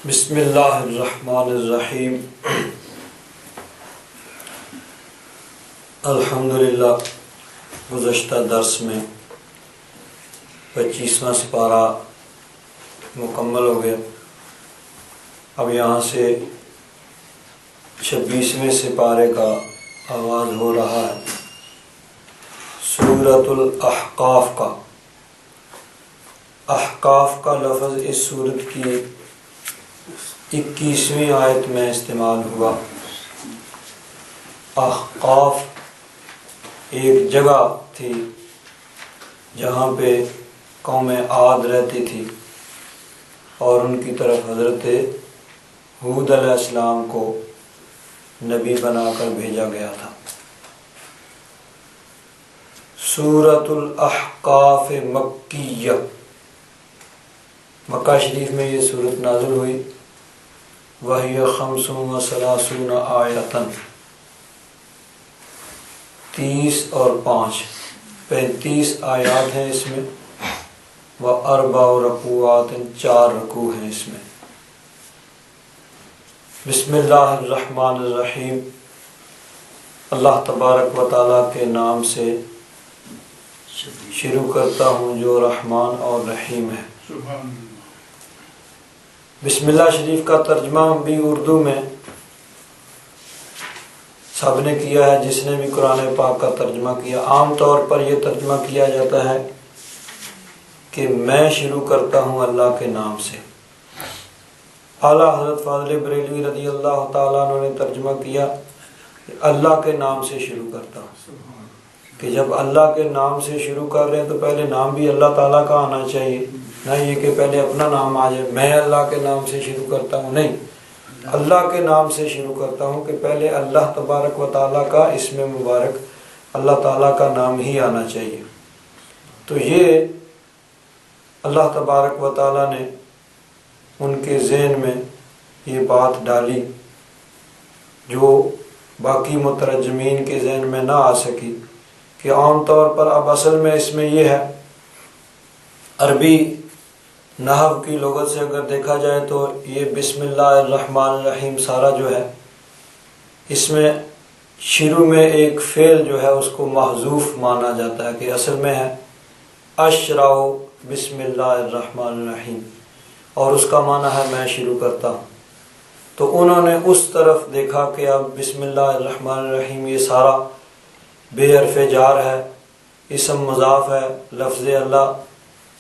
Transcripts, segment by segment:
بسم اللہ الرحمن الرحیم۔ الحمدللہ گزشتہ درس میں 25واں سپارہ مکمل ہو گیا۔ اب یہاں سے 26ویں سپارے کا آغاز ہو رہا ہے، سورۃ الاحقاف کا۔ احقاف کا لفظ اس سورت کی 21ویں آیت میں استعمال ہوا۔ احقاف ایک جگہ تھی جہاں پہ قوم عاد رہتی تھی اور ان کی طرف حضرت ہود علیہ السلام کو نبی بنا کر بھیجا گیا تھا۔ سورۃ الاحقاف مکیہ، مکہ شریف میں یہ سورت نازل ہوئی۔ وَهِيَ 35 آیتاً، 30 اور 5 35 آیات ہیں اس میں، وَأَرْبَعُ رَكُوعَاتٍ 4 رکوع ہیں اس میں۔ بسم اللہ الرحمن الرحیم، اللہ تبارک و تعالیٰ کے نام سے شروع کرتا ہوں جو رحمان اور رحیم ہے۔ بسم اللہ شریف کا ترجمہ بھی اردو میں سب نے کیا ہے، جس نے بھی قرآن پاک کا ترجمہ کیا۔ عام طور پر یہ ترجمہ کیا جاتا ہے کہ میں شروع کرتا ہوں اللہ کے نام سے۔ اعلیٰ حضرت فاضل بریلوی رضی اللہ تعالیٰ عنہ نے ترجمہ کیا کہ اللہ کے نام سے شروع کرتا ہوں، کہ جب اللہ کے نام سے شروع کر رہے ہیں تو پہلے نام بھی اللہ تعالیٰ کا آنا چاہیے، نہ یہ کہ پہلے اپنا نام آ جائے، میں اللہ کے نام سے شروع کرتا ہوں، نہیں، اللہ کے نام سے شروع کرتا ہوں کہ پہلے اللہ تبارک و تعالیٰ کا اسم مبارک، اللہ تعالیٰ کا نام ہی آنا چاہیے۔ تو یہ اللہ تبارک و تعالیٰ نے ان کے ذہن میں یہ بات ڈالی جو باقی مترجمین کے ذہن میں نہ آ سکی، کہ عام طور پر اب اصل میں اس میں یہ ہے، عربی نحو کی لغت سے اگر دیکھا جائے تو یہ بسم اللہ الرحمن الرحیم سارا جو ہے، اس میں شروع میں ایک فعل جو ہے اس کو محذوف مانا جاتا ہے، کہ اصل میں ہے اشرع بسم اللہ الرحمن الرحیم، اور اس کا معنی ہے میں شروع کرتا ہوں۔ تو انہوں نے اس طرف دیکھا کہ اب بسم اللہ الرحمن الرحیم یہ سارا بے حرف جار ہے، اسم مضاف ہے، لفظ اللہ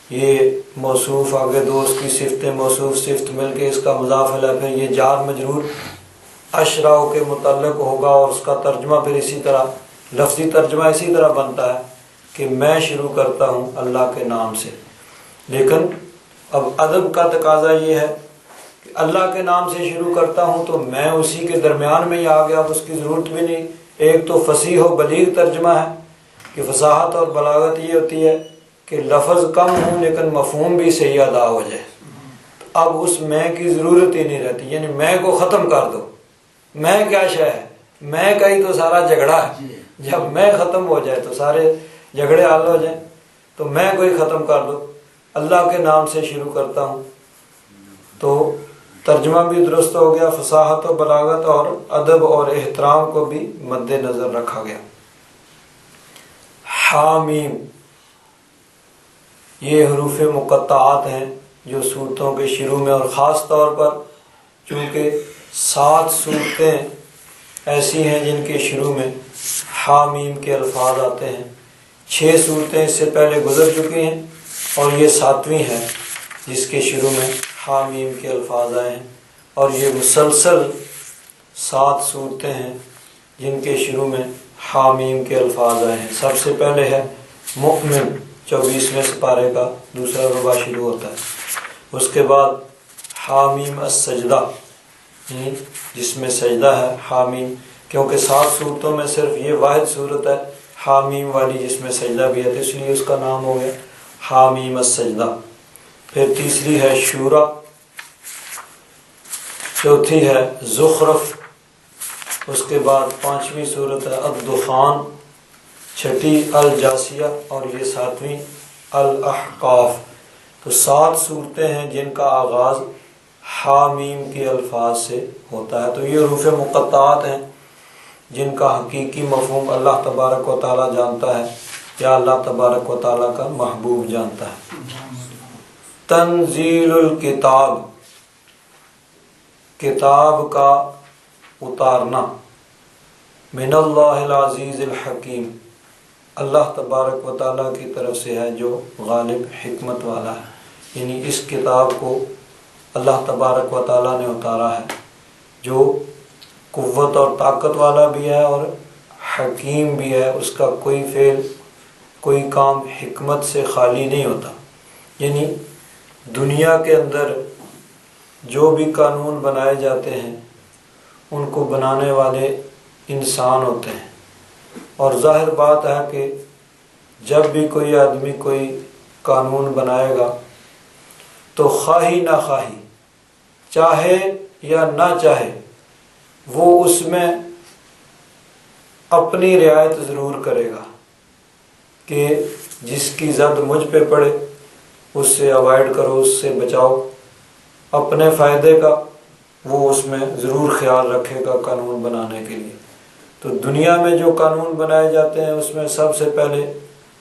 یہ موصوف، آگے دو اس کی صفتیں موصوف صفت مل کے اس کا مضاف ہے، پھر یہ جار مجرور اشرع کے متعلق ہوگا، اور اس کا ترجمہ پھر اسی طرح، لفظی ترجمہ اسی طرح بنتا ہے کہ میں شروع کرتا ہوں اللہ کے نام سے۔ لیکن اب ادب کا تقاضا یہ ہے کہ اللہ کے نام سے شروع کرتا ہوں تو میں اسی کے درمیان میں ہی آ گیا، اب اس کی ضرورت بھی نہیں۔ ایک تو فصیح و بلیغ ترجمہ ہے کہ فصاحت اور بلاغت یہ ہوتی ہے کہ لفظ کم ہوں لیکن مفہوم بھی صحیح ادا ہو جائے، اب اس میں کی ضرورت ہی نہیں رہتی، یعنی میں کو ختم کر دو، میں کیا شے ہے، میں کا ہی تو سارا جھگڑا ہے، جب میں ختم ہو جائے تو سارے جھگڑے حل ہو جائیں، تو میں کو ہی ختم کر دو، اللہ کے نام سے شروع کرتا ہوں۔ تو ترجمہ بھی درست ہو گیا، فصاحت و بلاغت اور ادب اور احترام کو بھی مد نظر رکھا گیا۔ حامیم، یہ حروف مقطعات ہیں جو صورتوں کے شروع میں، اور خاص طور پر چونکہ 7 صورتیں ایسی ہیں جن کے شروع میں حامیم کے الفاظ آتے ہیں، 6 صورتیں اس سے پہلے گزر چکی ہیں اور یہ 7ویں ہے جس کے شروع میں حامیم کے الفاظ آئے ہیں، اور یہ مسلسل 7 صورتیں ہیں جن کے شروع میں حامیم کے الفاظ آئے ہیں۔ سب سے پہلے ہے مؤمن، 24ویں سپارے کا دوسرا ربع شروع ہوتا ہے۔ اس کے بعد حامیم السجدہ، جس میں سجدہ ہے، حامیم، کیونکہ 7 صورتوں میں صرف یہ واحد صورت ہے حامیم والی جس میں سجدہ بھی ہے، تو اس لیے اس کا نام ہو گیا حامیم السجدہ۔ پھر تیسری ہے شورى، چوتھی ہے زخرف، اس کے بعد 5ویں صورت ہے الدخان، 6ٹھی الجاسیہ، اور یہ 7ویں الاحقاف۔ تو 7 صورتیں ہیں جن کا آغاز حامیم کے الفاظ سے ہوتا ہے۔ تو یہ حروف مقطعات ہیں جن کا حقیقی مفہوم اللہ تبارک و تعالیٰ جانتا ہے یا اللہ تبارک و تعالیٰ کا محبوب جانتا ہے۔ تنزیل الکتاب، کتاب کا اتارنا، من اللہ العزیز الحکیم، اللہ تبارک و تعالیٰ کی طرف سے ہے جو غالب حکمت والا ہے۔ یعنی اس کتاب کو اللہ تبارک و تعالیٰ نے اتارا ہے جو قوت اور طاقت والا بھی ہے اور حکیم بھی ہے، اس کا کوئی فعل کوئی کام حکمت سے خالی نہیں ہوتا۔ یعنی دنیا کے اندر جو بھی قانون بنائے جاتے ہیں ان کو بنانے والے انسان ہوتے ہیں، اور ظاہر بات ہے کہ جب بھی کوئی آدمی کوئی قانون بنائے گا تو خواہی نہ خواہی، چاہے یا نہ چاہے، وہ اس میں اپنی رعایت ضرور کرے گا کہ جس کی زد مجھ پہ پڑے اس سے اوائڈ کرو، اس سے بچاؤ، اپنے فائدے کا وہ اس میں ضرور خیال رکھے گا قانون بنانے کے لیے۔ تو دنیا میں جو قانون بنائے جاتے ہیں اس میں سب سے پہلے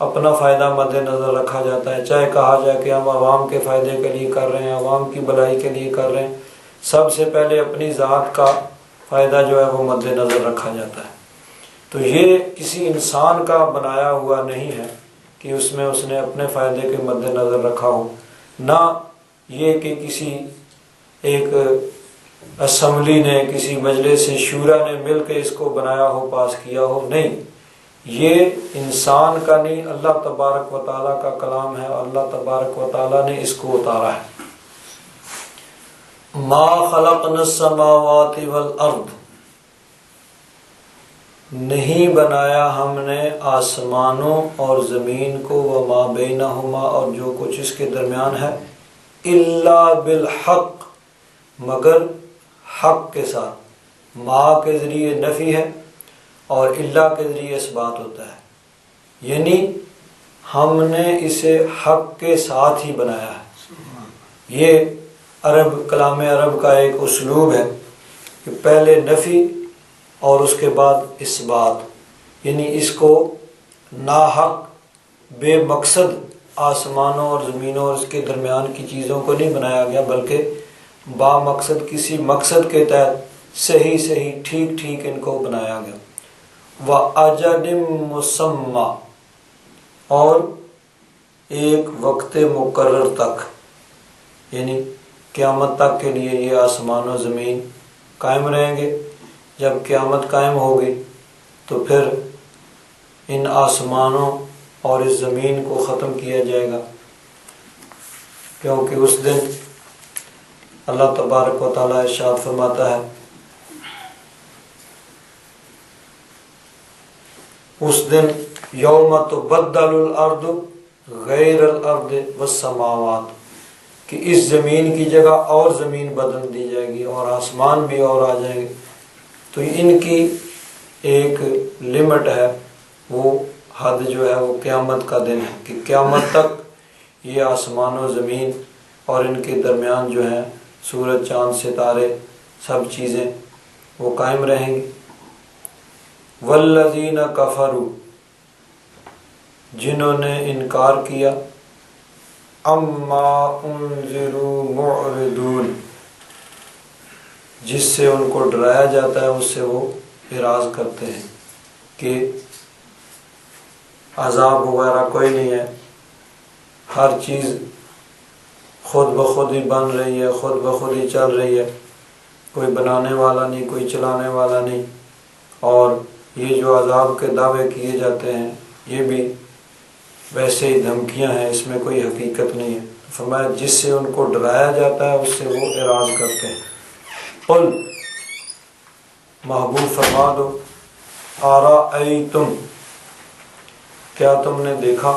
اپنا فائدہ مد نظر رکھا جاتا ہے، چاہے کہا جائے کہ ہم عوام کے فائدے کے لیے کر رہے ہیں، عوام کی بھلائی کے لیے کر رہے ہیں، سب سے پہلے اپنی ذات کا فائدہ جو ہے وہ مد نظر رکھا جاتا ہے۔ تو یہ کسی انسان کا بنایا ہوا نہیں ہے کہ اس میں اس نے اپنے فائدے کے مد نظر رکھا ہو، نہ یہ کہ کسی ایک اسمبلی نے، کسی مجلس شورا نے مل کے اس کو بنایا ہو، پاس کیا ہو، نہیں، یہ انسان کا نہیں، اللہ تبارک و تعالیٰ کا کلام ہے، اللہ تبارک و تعالیٰ نے اس کو اتارا ہے۔ ما خلقنا السماوات والارض، نہیں بنایا ہم نے آسمانوں اور زمین کو، وما بینہما، اور جو کچھ اس کے درمیان ہے، الا بالحق، مگر حق کے ساتھ۔ ما کے ذریعے نفی ہے اور الا کے ذریعے اس بات ہوتا ہے، یعنی ہم نے اسے حق کے ساتھ ہی بنایا ہے۔ یہ کلام عرب کا ایک اسلوب ہے کہ پہلے نفی اور اس کے بعد اس بات، یعنی اس کو ناحق بے مقصد آسمانوں اور زمینوں اور اس کے درمیان کی چیزوں کو نہیں بنایا گیا، بلکہ با مقصد کسی مقصد کے تحت صحیح ٹھیک ٹھیک ان کو بنایا گیا۔ وَأَجَلٍ مُّسَمًّى، اور ایک وقت مقرر تک، یعنی قیامت تک کے لیے یہ آسمان و زمین قائم رہیں گے۔ جب قیامت قائم ہوگی تو پھر ان آسمانوں اور اس زمین کو ختم کیا جائے گا، کیونکہ اس دن اللہ تبارک و تعالیٰ ارشاد فرماتا ہے، اس دن یوم تبدل الارض غیر الارض والسماوات، کہ اس زمین کی جگہ اور زمین بدل دی جائے گی اور آسمان بھی اور آ جائیں گے۔ تو ان کی ایک لمٹ ہے، وہ حد جو ہے وہ قیامت کا دن ہے کہ قیامت تک یہ آسمان و زمین اور ان کے درمیان جو ہے سورج چاند ستارے سب چیزیں وہ قائم رہیں گی۔ والذین کفروا، جنہوں نے انکار کیا، اما انذروا معرضون، جس سے ان کو ڈرایا جاتا ہے اس سے وہ اعراض کرتے ہیں کہ عذاب وغیرہ کوئی نہیں ہے، ہر چیز خود بخود ہی بن رہی ہے، خود بخود ہی چل رہی ہے، کوئی بنانے والا نہیں، کوئی چلانے والا نہیں، اور یہ جو عذاب کے دعوے کیے جاتے ہیں یہ بھی ویسے ہی دھمکیاں ہیں، اس میں کوئی حقیقت نہیں ہے۔ فرمایا جس سے ان کو ڈرایا جاتا ہے اس سے وہ اعراض کرتے ہیں۔ قل، محبوب فرما دو، ارأیتم، کیا تم نے دیکھا،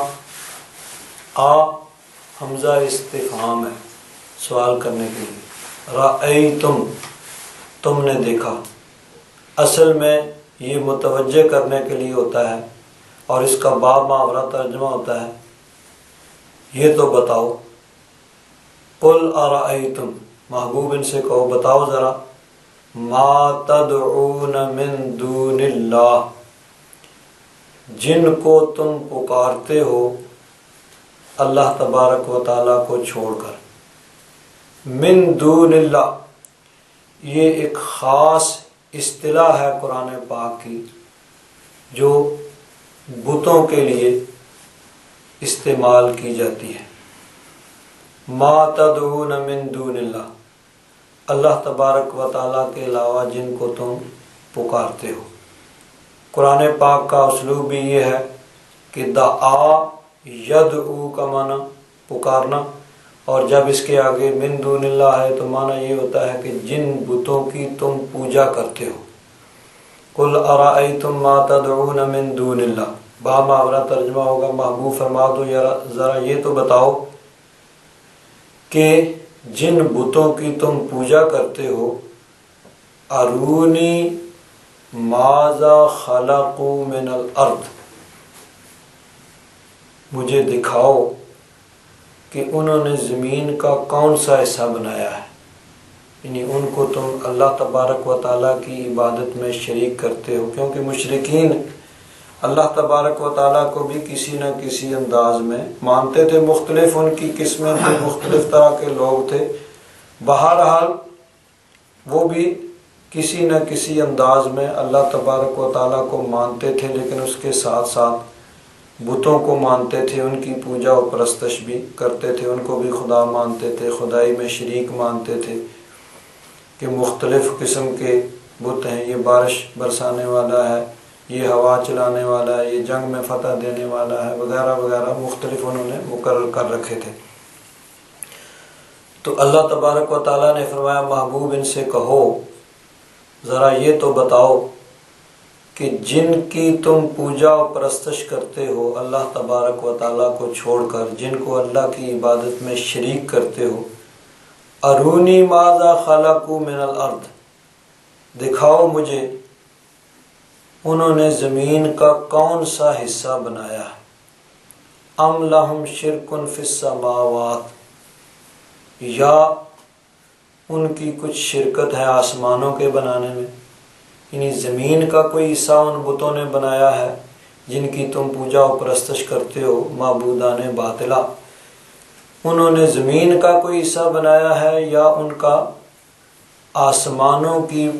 حمزہ استفہام ہے سوال کرنے کے لیے، رأیتم، تم نے دیکھا، اصل میں یہ متوجہ کرنے کے لیے ہوتا ہے اور اس کا باب محاورہ ترجمہ ہوتا ہے، یہ تو بتاؤ، قل ارأیتم، محبوب ان سے کہو بتاؤ ذرا ما تدعون من دون اللہ، جن کو تم پکارتے ہو اللہ تبارک و تعالیٰ کو چھوڑ کر۔ من دون اللہ یہ ایک خاص اصطلاح ہے قرآن پاک کی جو بتوں کے لیے استعمال کی جاتی ہے۔ ما تدعون من دون اللہ، اللہ تبارک و تعالیٰ کے علاوہ جن کو تم پکارتے ہو۔ قرآن پاک کا اسلوب بھی یہ ہے کہ دعا یدعو کا معنی پکارنا، اور جب اس کے آگے من دون اللہ ہے تو معنی یہ ہوتا ہے کہ جن بتوں کی تم پوجا کرتے ہو۔ قل ارأیتم ما تدعون من دون اللہ، باماورا ترجمہ ہوگا محبوب فرما دو ذرا یہ تو بتاؤ کہ جن بتوں کی تم پوجا کرتے ہو ارونی ماذا خلقوا من الارض، مجھے دکھاؤ کہ انہوں نے زمین کا کون سا حصہ بنایا ہے، یعنی ان کو تم اللہ تبارک و تعالیٰ کی عبادت میں شریک کرتے ہو، کیونکہ مشرکین اللہ تبارک و تعالیٰ کو بھی کسی نہ کسی انداز میں مانتے تھے، مختلف ان کی قسمیں تھے، مختلف طرح کے لوگ تھے، بہرحال وہ بھی کسی نہ کسی انداز میں اللہ تبارک و تعالیٰ کو مانتے تھے، لیکن اس کے ساتھ ساتھ بتوں کو مانتے تھے، ان کی پوجا و پرستش بھی کرتے تھے، ان کو بھی خدا مانتے تھے، خدائی میں شریک مانتے تھے کہ مختلف قسم کے بت ہیں، یہ بارش برسانے والا ہے، یہ ہوا چلانے والا ہے، یہ جنگ میں فتح دینے والا ہے، وغیرہ وغیرہ مختلف انہوں نے مقرر کر رکھے تھے۔ تو اللہ تبارک و تعالیٰ نے فرمایا محبوب ان سے کہو ذرا یہ تو بتاؤ کہ جن کی تم پوجا و پرستش کرتے ہو اللہ تبارک و تعالیٰ کو چھوڑ کر، جن کو اللہ کی عبادت میں شریک کرتے ہو، ارونی ماذا خلقوا من الارض، دکھاؤ مجھے انہوں نے زمین کا کون سا حصہ بنایا ہے، ام لہم شرک فی السماوات، یا ان کی کچھ شرکت ہے آسمانوں کے بنانے میں، یعنی زمین کا کوئی حصہ ان بتوں نے بنایا ہے جن کی تم پوجا و پرستش کرتے ہو، معبودان باطلہ، انہوں نے زمین کا کوئی حصہ بنایا ہے یا ان کا آسمانوں کی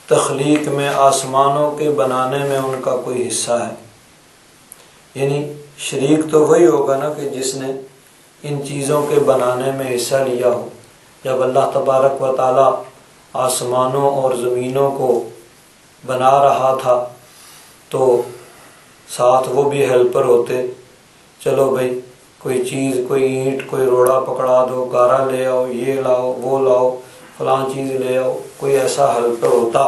تخلیق میں، آسمانوں کے بنانے میں ان کا کوئی حصہ ہے۔ یعنی شریک تو وہی ہوگا نا کہ جس نے ان چیزوں کے بنانے میں حصہ لیا ہو۔ جب اللہ تبارک و تعالیٰ آسمانوں اور زمینوں کو بنا رہا تھا تو ساتھ وہ بھی ہیلپر ہوتے، چلو بھائی کوئی چیز، کوئی اینٹ، کوئی روڑا پکڑا دو، گارا لے آؤ، یہ لاؤ، وہ لاؤ، فلاں چیز لے آؤ، کوئی ایسا ہیلپر ہوتا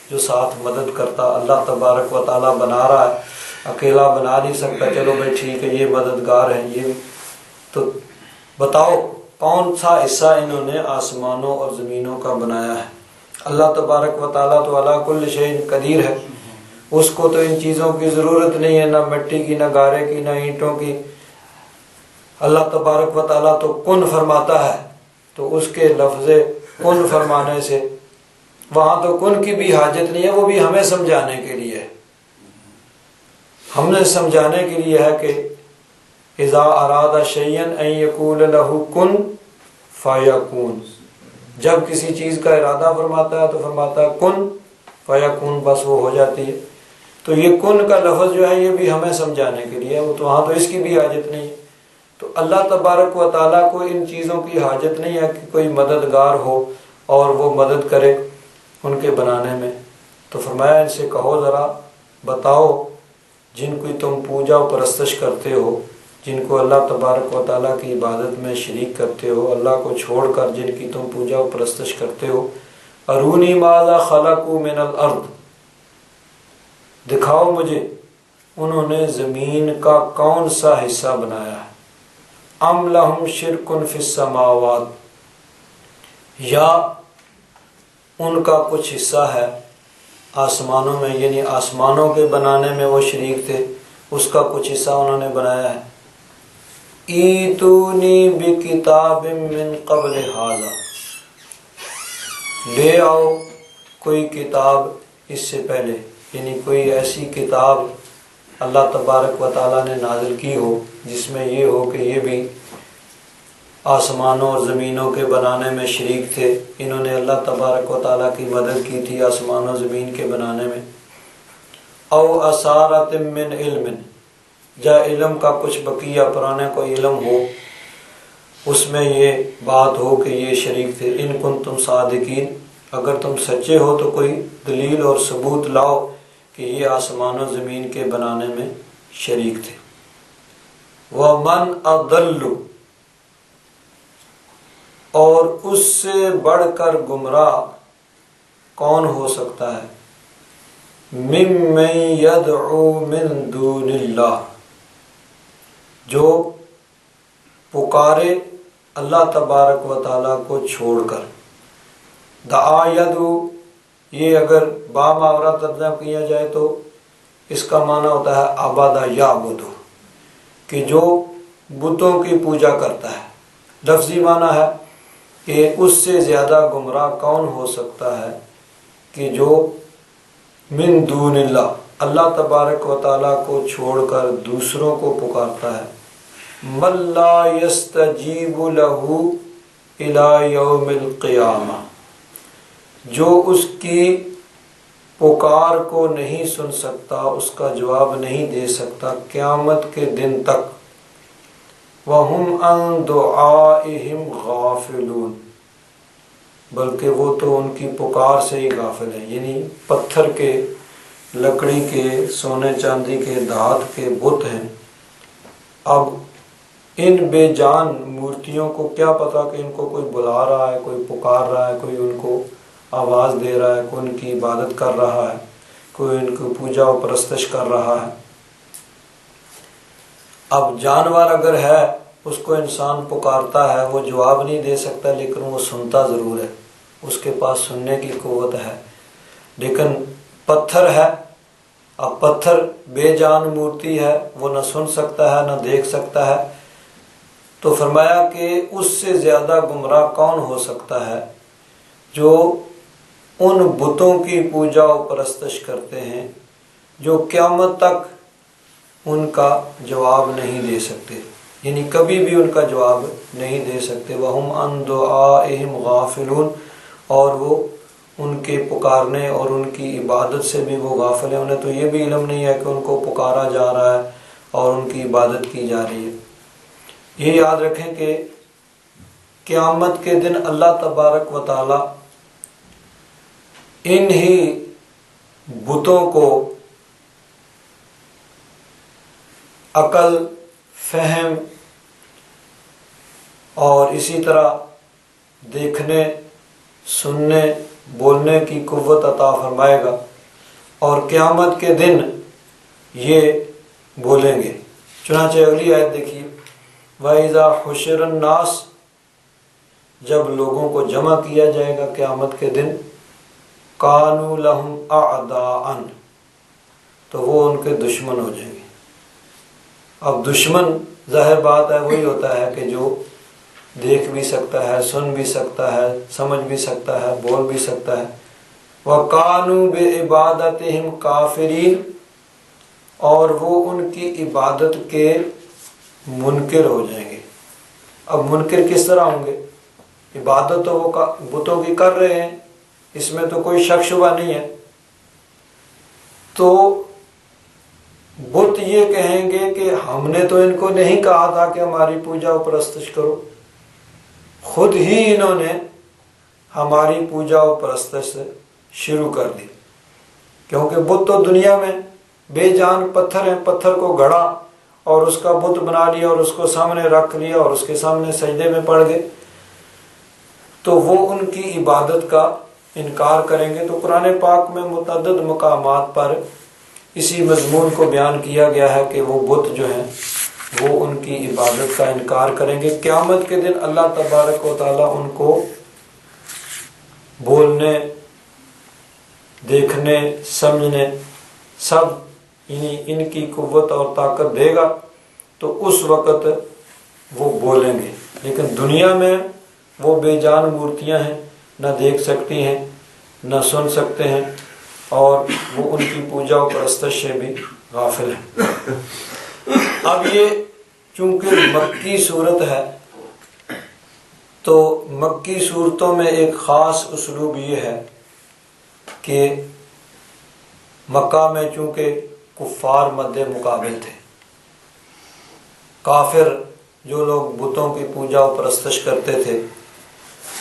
جو ساتھ مدد کرتا۔ اللہ تبارک و تعالیٰ بنا رہا ہے، اکیلا بنا نہیں سکتا، چلو بھائی ٹھیک ہے یہ مددگار ہے، یہ بھی تو بتاؤ کون سا حصہ انہوں نے آسمانوں اور زمینوں کا بنایا ہے۔ اللہ تبارک و تعالیٰ تو علی کل شیء قدیر ہے، اس کو تو ان چیزوں کی ضرورت نہیں ہے، نہ مٹی کی، نہ گارے کی، نہ اینٹوں کی۔ اللہ تبارک و تعالیٰ تو کن فرماتا ہے، تو اس کے لفظ کن فرمانے سے وہاں تو کن کی بھی حاجت نہیں ہے، وہ بھی ہمیں سمجھانے کے لیے ہے، ہم نے سمجھانے کے لیے ہے کہ اذا اراد شیئا ان یقول له کن فیکون، جب کسی چیز کا ارادہ فرماتا ہے تو فرماتا ہے کن فیکون، بس وہ ہو جاتی ہے۔ تو یہ کن کا لفظ جو ہے یہ بھی ہمیں سمجھانے کے لیے ہے، وہ تو وہاں تو اس کی بھی حاجت نہیں ہے۔ تو اللہ تبارک و تعالیٰ کو ان چیزوں کی حاجت نہیں ہے کہ کوئی مددگار ہو اور وہ مدد کرے ان کے بنانے میں۔ تو فرمایا ان سے کہو ذرا بتاؤ جن کی تم پوجا و پرستش کرتے ہو، جن کو اللہ تبارک و تعالیٰ کی عبادت میں شریک کرتے ہو، اللہ کو چھوڑ کر جن کی تم پوجا و پرستش کرتے ہو، ارونی ماذا خلقوا من الارض، دکھاؤ مجھے انہوں نے زمین کا کون سا حصہ بنایا ہے، ام لہم شرک فی السماوات، یا ان کا کچھ حصہ ہے آسمانوں میں، یعنی آسمانوں کے بنانے میں وہ شریک تھے، اس کا کچھ حصہ انہوں نے بنایا ہے۔ ایتونی بکتاب من قبل ھذا، لے آؤ کوئی کتاب اس سے پہلے، یعنی کوئی ایسی کتاب اللہ تبارک و تعالیٰ نے نازل کی ہو جس میں یہ ہو کہ یہ بھی آسمانوں اور زمینوں کے بنانے میں شریک تھے، انہوں نے اللہ تبارک و تعالیٰ کی مدد کی تھی آسمان و زمین کے بنانے میں۔ او اثارت من علم، یا علم کا کچھ بقیہ پرانا کوئی علم ہو، اس میں یہ بات ہو کہ یہ شریک تھے۔ ان کنتم صادقین، اگر تم سچے ہو تو کوئی دلیل اور ثبوت لاؤ کہ یہ آسمان و زمین کے بنانے میں شریک تھے۔ وَمَنْ أَضَلُّ، اور اس سے بڑھ کر گمراہ کون ہو سکتا ہے، مِمَّن يَدْعُو مِن دُونِ اللَّهِ، جو پکارے اللہ تبارک و تعالیٰ کو چھوڑ کر۔ دعا یدعو، یہ اگر با محاورہ ترجمہ کیا جائے تو اس کا معنی ہوتا ہے عبادہ یعبدو، کہ جو بتوں کی پوجا کرتا ہے۔ لفظی معنی ہے کہ اس سے زیادہ گمراہ کون ہو سکتا ہے کہ جو من دون اللہ، اللہ تبارک و تعالیٰ کو چھوڑ کر دوسروں کو پکارتا ہے۔ من لا یستجیب لہ الی یوم القیامہ، جو اس کی پکار کو نہیں سن سکتا، اس کا جواب نہیں دے سکتا قیامت کے دن تک۔ وَهُمْ عَنْ دُعَائِهِمْ غَافِلُونَ، بلکہ وہ تو ان کی پکار سے ہی غافل ہیں، یعنی پتھر کے، لکڑی کے، سونے چاندی کے، دھات کے بت ہیں۔ اب ان بے جان مورتیوں کو کیا پتا کہ ان کو کوئی بلا رہا ہے، کوئی پکار رہا ہے، کوئی ان کو آواز دے رہا ہے، کوئی ان کی عبادت کر رہا ہے، کوئی ان کو پوجا و پرستش کر رہا ہے۔ اب جانور اگر ہے، اس کو انسان پکارتا ہے، وہ جواب نہیں دے سکتا لیکن وہ سنتا ضرور ہے، اس کے پاس سننے کی قوت ہے۔ لیکن پتھر ہے، اب پتھر بے جان مورتی ہے، وہ نہ سن سکتا ہے نہ دیکھ سکتا ہے، تو فرمایا کہ اس سے زیادہ گمراہ کون ہو سکتا ہے جو ان بتوں کی پوجا و پرستش کرتے ہیں جو قیامت تک ان کا جواب نہیں دے سکتے، یعنی کبھی بھی ان کا جواب نہیں دے سکتے۔ وَهُمْ عَنْ دُعَائِهِمْ غَافِلُونَ، اور وہ ان کے پکارنے اور ان کی عبادت سے بھی وہ غافل ہیں، انہیں تو یہ بھی علم نہیں ہے کہ ان کو پکارا جا رہا ہے اور ان کی عبادت کی جا رہی ہے۔ یہ یاد رکھیں کہ قیامت کے دن اللہ تبارک و تعالی انہی بتوں کو عقل، فہم اور اسی طرح دیکھنے، سننے، بولنے کی قوت عطا فرمائے گا، اور قیامت کے دن یہ بولیں گے۔ چنانچہ اگلی آیت دیکھیے، وَإِذَا حُشِرَ النَّاسُ، جب لوگوں کو جمع کیا جائے گا قیامت کے دن، كَانُوا لَهُمْ أَعْدَاءً، تو وہ ان کے دشمن ہو جائیں گے۔ اب دشمن ظاہر بات ہے وہی ہوتا ہے کہ جو دیکھ بھی سکتا ہے، سن بھی سکتا ہے، سمجھ بھی سکتا ہے، بول بھی سکتا ہے۔ وَقَانُوا بِعِبَادَتِهِمْ كَافِرِينَ، اور وہ ان کی عبادت کے منکر ہو جائیں گے۔ اب منکر کس طرح ہوں گے؟ عبادت تو وہ بتوں کی کر رہے ہیں، اس میں تو کوئی شک شبہ نہیں ہے، تو بت یہ کہیں گے کہ ہم نے تو ان کو نہیں کہا تھا کہ ہماری پوجا و پرستش کرو، خود ہی انہوں نے ہماری پوجا و پرستش شروع کر دی، کیونکہ بت تو دنیا میں بے جان پتھر ہیں، پتھر کو گھڑا اور اس کا بت بنا لیا اور اس کو سامنے رکھ لیا اور اس کے سامنے سجدے میں پڑ گئے، تو وہ ان کی عبادت کا انکار کریں گے۔ تو قرآن پاک میں متعدد مقامات پر اسی مضمون کو بیان کیا گیا ہے کہ وہ بت جو ہیں وہ ان کی عبادت کا انکار کریں گے۔ قیامت کے دن اللہ تبارک و تعالیٰ ان کو بولنے، دیکھنے، سمجھنے سب یعنی ان کی قوت اور طاقت دے گا، تو اس وقت وہ بولیں گے۔ لیکن دنیا میں وہ بے جان مورتیاں ہیں، نہ دیکھ سکتی ہیں نہ سن سکتے ہیں، اور وہ ان کی پوجا و پرستش سے بھی غافل ہیں۔ اب یہ چونکہ مکی صورت ہے تو مکی صورتوں میں ایک خاص اسلوب یہ ہے کہ مکہ میں چونکہ کفار مد مقابل تھے، کافر جو لوگ بتوں کی پوجا و پرستش کرتے تھے،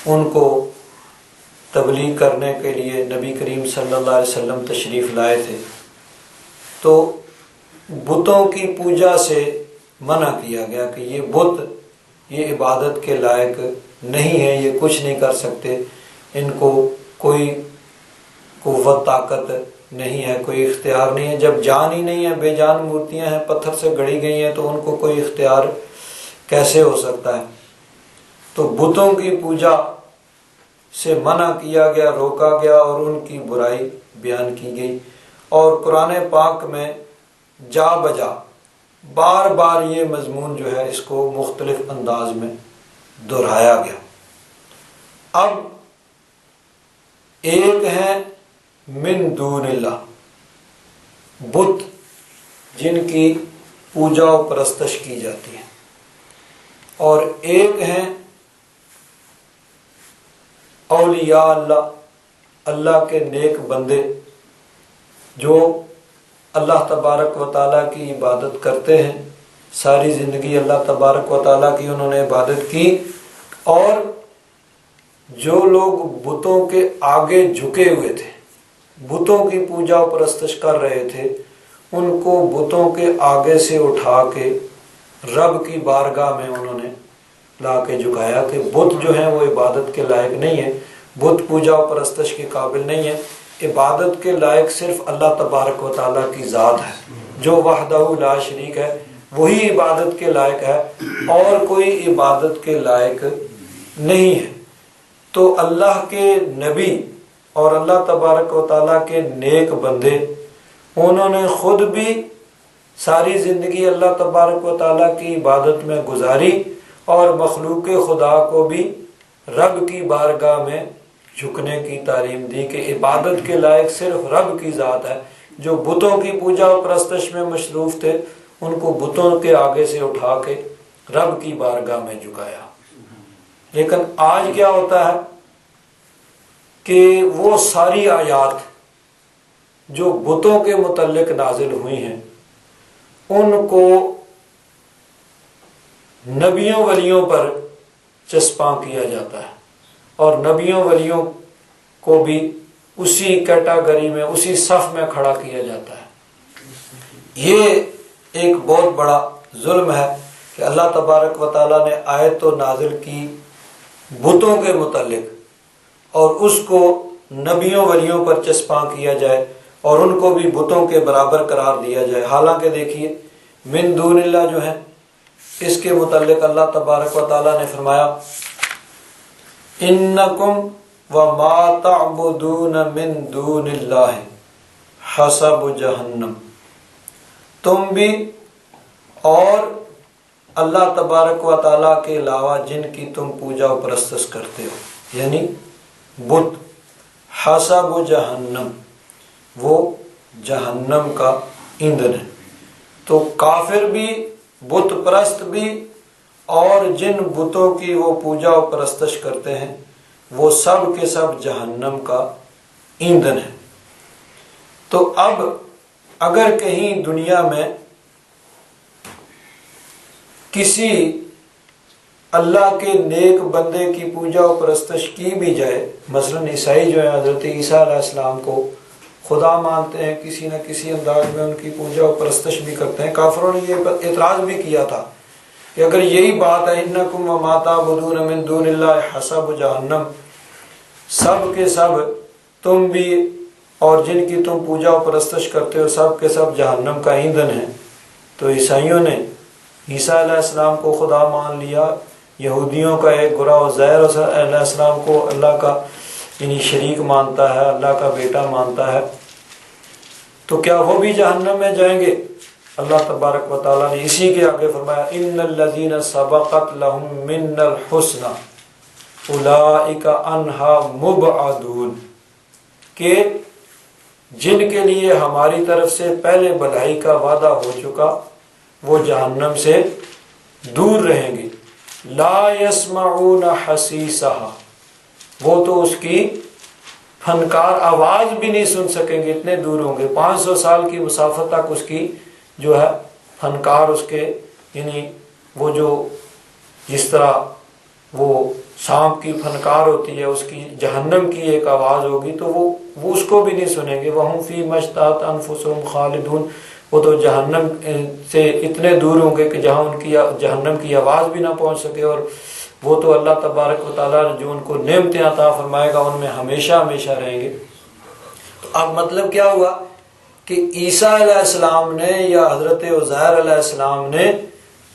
ان کو تبلیغ کرنے کے لیے نبی کریم صلی اللہ علیہ وسلم تشریف لائے تھے، تو بتوں کی پوجا سے منع کیا گیا کہ یہ بت یہ عبادت کے لائق نہیں ہے، یہ کچھ نہیں کر سکتے، ان کو کوئی قوت طاقت نہیں ہے، کوئی اختیار نہیں ہے، جب جان ہی نہیں ہے، بے جان مورتیاں ہیں، پتھر سے گڑی گئی ہیں، تو ان کو کوئی اختیار کیسے ہو سکتا ہے؟ تو بتوں کی پوجا سے منع کیا گیا، روکا گیا، اور ان کی برائی بیان کی گئی، اور قرآن پاک میں جا بجا بار بار یہ مضمون جو ہے اس کو مختلف انداز میں دہرایا گیا۔ اب ایک ہے من دون اللہ، بت جن کی پوجا و پرستش کی جاتی ہے، اور ایک ہیں اولیاء اللہ، اللہ کے نیک بندے جو اللہ تبارک و تعالیٰ کی عبادت کرتے ہیں، ساری زندگی اللہ تبارک و تعالیٰ کی انہوں نے عبادت کی، اور جو لوگ بتوں کے آگے جھکے ہوئے تھے، بتوں کی پوجا و پرستش کر رہے تھے، ان کو بتوں کے آگے سے اٹھا کے رب کی بارگاہ میں انہوں نے لا کے جھکایا کہ بت جو ہیں وہ عبادت کے لائق نہیں ہے، بت پوجا و پرستش کے قابل نہیں ہے، عبادت کے لائق صرف اللہ تبارک و تعالیٰ کی ذات ہے جو وحدہ لا شریک ہے، وہی عبادت کے لائق ہے، اور کوئی عبادت کے لائق نہیں ہے۔ تو اللہ کے نبی اور اللہ تبارک و تعالیٰ کے نیک بندے، انہوں نے خود بھی ساری زندگی اللہ تبارک و تعالیٰ کی عبادت میں گزاری، اور مخلوق خدا کو بھی رب کی بارگاہ میں جھکنے کی تعلیم دی کہ عبادت کے لائق صرف رب کی ذات ہے۔ جو بتوں کی پوجا و پرستش میں مصروف تھے، ان کو بتوں کے آگے سے اٹھا کے رب کی بارگاہ میں جھکایا۔ لیکن آج کیا ہوتا ہے کہ وہ ساری آیات جو بتوں کے متعلق نازل ہوئی ہیں، ان کو نبیوں ولیوں پر چسپاں کیا جاتا ہے، اور نبیوں ولیوں کو بھی اسی کیٹاگری میں، اسی صف میں کھڑا کیا جاتا ہے۔ یہ ایک بہت بڑا ظلم ہے کہ اللہ تبارک و تعالیٰ نے آیت تو نازل کی بتوں کے متعلق، اور اس کو نبیوں ولیوں پر چسپاں کیا جائے، اور ان کو بھی بتوں کے برابر قرار دیا جائے۔ حالانکہ دیکھیے من دون اللہ جو ہے، اس کے متعلق اللہ تبارک و تعالیٰ نے فرمایا انکم وما تعبدون من دون اللہ حسب جہنم، تم بھی اور اللہ تبارک و تعالیٰ کے علاوہ جن کی تم پوجا و پرستش کرتے ہو، یعنی بت، حسب جہنم، وہ جہنم کا ایندھن ہے۔ تو کافر بھی، بت پرست بھی، اور جن بتوں کی وہ پوجا و پرستش کرتے ہیں، وہ سب کے سب جہنم کا ایندھن ہے۔ تو اب اگر کہیں دنیا میں کسی اللہ کے نیک بندے کی پوجا و پرستش کی بھی جائے، مثلا عیسائی جو ہے حضرت عیسیٰ علیہ السلام کو خدا مانتے ہیں، کسی نہ کسی انداز میں ان کی پوجا و پرستش بھی کرتے ہیں، کافروں نے یہ اعتراض بھی کیا تھا کہ اگر یہی بات ہے انکم وما تعبدون من دون اللہ حسب جہنم، سب کے سب تم بھی اور جن کی تم پوجا و پرستش کرتے ہو سب کے سب جہنم کا ایندھن ہے، تو عیسائیوں نے عیسیٰ علیہ السلام کو خدا مان لیا، یہودیوں کا ایک گروہ عزیر علیہ السلام کو اللہ کا یعنی شریک مانتا ہے، اللہ کا بیٹا مانتا ہے، تو کیا وہ بھی جہنم میں جائیں گے؟ اللہ تبارک و تعالیٰ نے اسی کے آگے فرمایا ان الذین سبقت لهم منا الحسنى، اولئک عنہا مبعدون، کہ جن کے لیے ہماری طرف سے پہلے بھلائی کا وعدہ ہو چکا وہ جہنم سے دور رہیں گے۔ لا یسمعون حسیسہا، وہ تو اس کی فنکار آواز بھی نہیں سن سکیں گے، اتنے دور ہوں گے، 500 سال کی مسافت تک اس کی جو ہے فنکار اس کے، یعنی وہ جو جس طرح وہ سانپ کی فنکار ہوتی ہے اس کی جہنم کی ایک آواز ہوگی تو وہ اس کو بھی نہیں سنیں گے۔ وَهُمْ فِي مَا اشْتَهَتْ أَنفُسُهُمْ خَالِدُونَ، وہ تو جہنم سے اتنے دور ہوں گے کہ جہاں ان کی جہنم کی آواز بھی نہ پہنچ سکے، اور وہ تو اللہ تبارک و تعالیٰ جو ان کو نعمتیں عطا فرمائے گا ان میں ہمیشہ ہمیشہ رہیں گے۔ تو اب مطلب کیا ہوا کہ عیسیٰ علیہ السلام نے یا حضرت عزیر علیہ السلام نے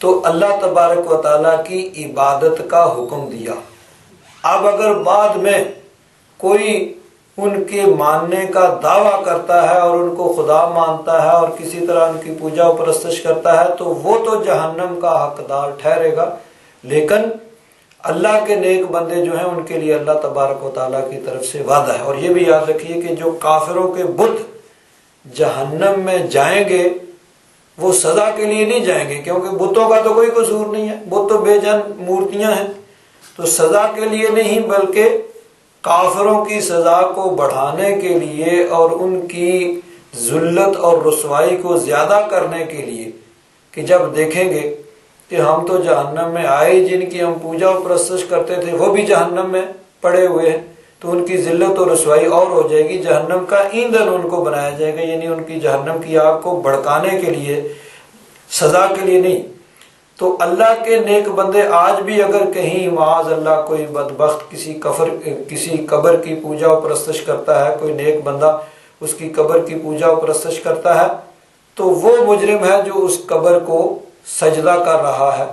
تو اللہ تبارک و تعالیٰ کی عبادت کا حکم دیا۔ اب اگر بعد میں کوئی ان کے ماننے کا دعویٰ کرتا ہے اور ان کو خدا مانتا ہے اور کسی طرح ان کی پوجا و پرستش کرتا ہے تو وہ تو جہنم کا حقدار ٹھہرے گا، لیکن اللہ کے نیک بندے جو ہیں ان کے لیے اللہ تبارک و تعالیٰ کی طرف سے وعدہ ہے۔ اور یہ بھی یاد رکھیے کہ جو کافروں کے بت جہنم میں جائیں گے وہ سزا کے لیے نہیں جائیں گے، کیونکہ بتوں کا تو کوئی قصور نہیں ہے، بت تو بے جان مورتیاں ہیں، تو سزا کے لیے نہیں بلکہ کافروں کی سزا کو بڑھانے کے لیے اور ان کی ذلت اور رسوائی کو زیادہ کرنے کے لیے، کہ جب دیکھیں گے کہ ہم تو جہنم میں آئے، جن کی ہم پوجا و پرستش کرتے تھے وہ بھی جہنم میں پڑے ہوئے ہیں، تو ان کی ذلت اور رسوائی اور ہو جائے گی، جہنم کا ایندھن ان کو بنایا جائے گا، یعنی ان کی جہنم کی آگ کو بھڑکانے کے لیے، سزا کے لیے نہیں۔ تو اللہ کے نیک بندے آج بھی اگر کہیں معاذ اللہ کوئی بدبخت کسی قبر کی پوجا و پرستش کرتا ہے، کوئی نیک بندہ اس کی قبر کی پوجا و پرستش کرتا ہے تو وہ مجرم ہے جو اس قبر کو سجدہ کر رہا ہے،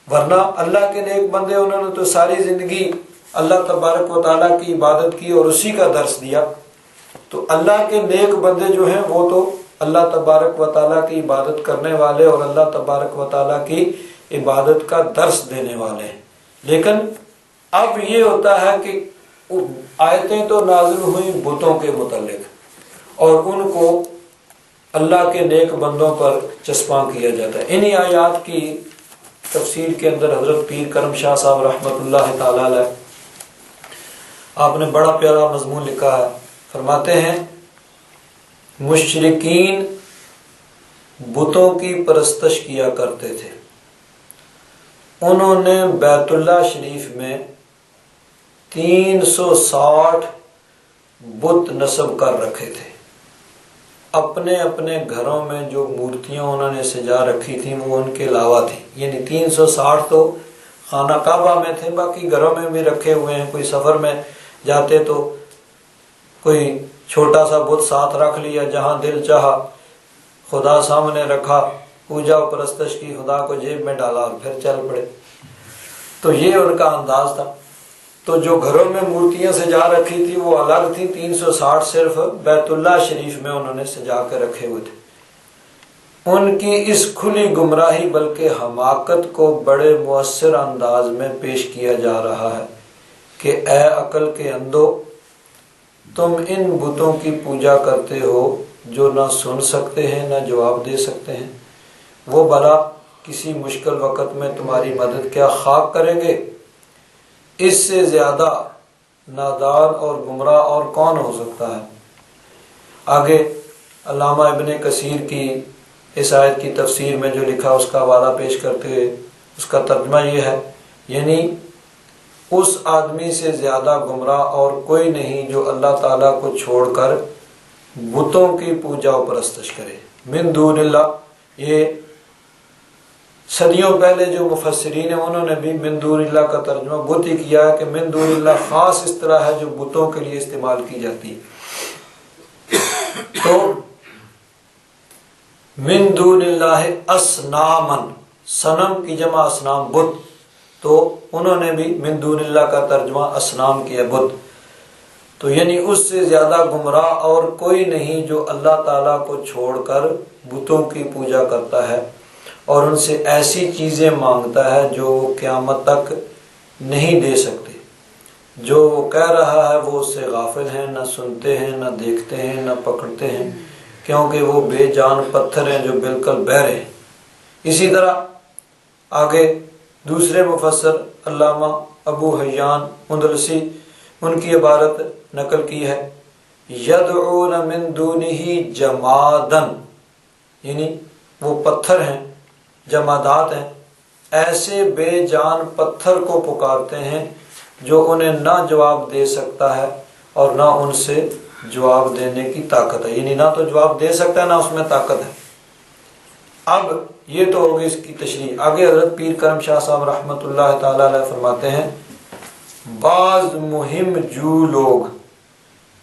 ورنہ اللہ کے نیک بندے انہوں نے تو ساری زندگی اللہ تبارک و تعالیٰ کی عبادت کی اور اسی کا درس دیا۔ تو اللہ کے نیک بندے جو ہیں وہ تو اللہ تبارک و تعالیٰ کی عبادت کرنے والے اور اللہ تبارک و تعالیٰ کی عبادت کا درس دینے والے ہیں۔ لیکن اب یہ ہوتا ہے کہ آیتیں تو نازل ہوئی بتوں کے متعلق اور ان کو اللہ کے نیک بندوں پر چسپاں کیا جاتا ہے۔ انہی آیات کی تفسیر کے اندر حضرت پیر کرم شاہ صاحب رحمۃ اللہ تعالی علیہ آپ نے بڑا پیارا مضمون لکھا ہے، فرماتے ہیں مشرکین بتوں کی پرستش کیا کرتے تھے، انہوں نے بیت اللہ شریف میں 360 بت نصب کر رکھے تھے، اپنے اپنے گھروں میں جو مورتیاں انہوں نے سجا رکھی تھیں وہ ان کے علاوہ تھی، یعنی 360 تو خانہ کعبہ میں تھے، باقی گھروں میں بھی رکھے ہوئے ہیں۔ کوئی سفر میں جاتے تو کوئی چھوٹا سا بت ساتھ رکھ لیا، جہاں دل چاہا خدا سامنے رکھا، پوجا و پرستش کی، خدا کو جیب میں ڈالا اور پھر چل پڑے۔ تو یہ ان کا انداز تھا۔ تو جو گھروں میں مورتیاں سجا رکھی تھی وہ الگ تھی، 360 صرف بیت اللہ شریف میں انہوں نے سجا کے رکھے ہوئے تھے۔ ان کی اس کھلی گمراہی بلکہ حماقت کو بڑے مؤثر انداز میں پیش کیا جا رہا ہے کہ اے عقل کے اندھو، تم ان بتوں کی پوجا کرتے ہو جو نہ سن سکتے ہیں نہ جواب دے سکتے ہیں، وہ بھلا کسی مشکل وقت میں تمہاری مدد کیا خاک کریں گے؟ اس سے زیادہ نادان اور گمراہ اور کون ہو سکتا ہے؟ آگے علامہ ابن کثیر کی اس آیت کی تفسیر میں جو لکھا اس کا حوالہ پیش کرتے ہوئے اس کا ترجمہ یہ ہے، یعنی اس آدمی سے زیادہ گمراہ اور کوئی نہیں جو اللہ تعالیٰ کو چھوڑ کر بتوں کی پوجا و پرستش کرے۔ من دون اللہ، یہ صدیوں پہلے جو مفسرین ہیں انہوں نے بھی من دون اللہ کا ترجمہ بت ہی کیا ہے کہ من دون اللہ خاص اس طرح ہے جو بتوں کے لیے استعمال کی جاتی ہے۔ تو من دون اللہ اصنامن، صنم کی جمع اصنام، بت، تو انہوں نے بھی من دون اللہ کا ترجمہ اصنام کیا، بت۔ تو یعنی اس سے زیادہ گمراہ اور کوئی نہیں جو اللہ تعالیٰ کو چھوڑ کر بتوں کی پوجا کرتا ہے اور ان سے ایسی چیزیں مانگتا ہے جو وہ قیامت تک نہیں دے سکتے۔ جو وہ کہہ رہا ہے وہ اس سے غافل ہیں، نہ سنتے ہیں، نہ دیکھتے ہیں، نہ پکڑتے ہیں، کیونکہ وہ بے جان پتھر ہیں جو بالکل بہرے ہیں۔ اسی طرح آگے دوسرے مفسر علامہ ابو حیان اندلسی ان کی عبارت نقل کی ہے، یدعون من دونہ جمادن، یعنی وہ پتھر ہیں، جمادات ہیں، ایسے بے جان پتھر کو پکارتے ہیں جو انہیں نہ جواب دے سکتا ہے اور نہ ان سے جواب دینے کی طاقت ہے، یعنی نہ تو جواب دے سکتا ہے نہ اس میں طاقت ہے۔ اب یہ تو ہوگی اس کی تشریح۔ آگے حضرت پیر کرم شاہ صاحب رحمۃ اللہ تعالی علیہ فرماتے ہیں، بعض مہم جو لوگ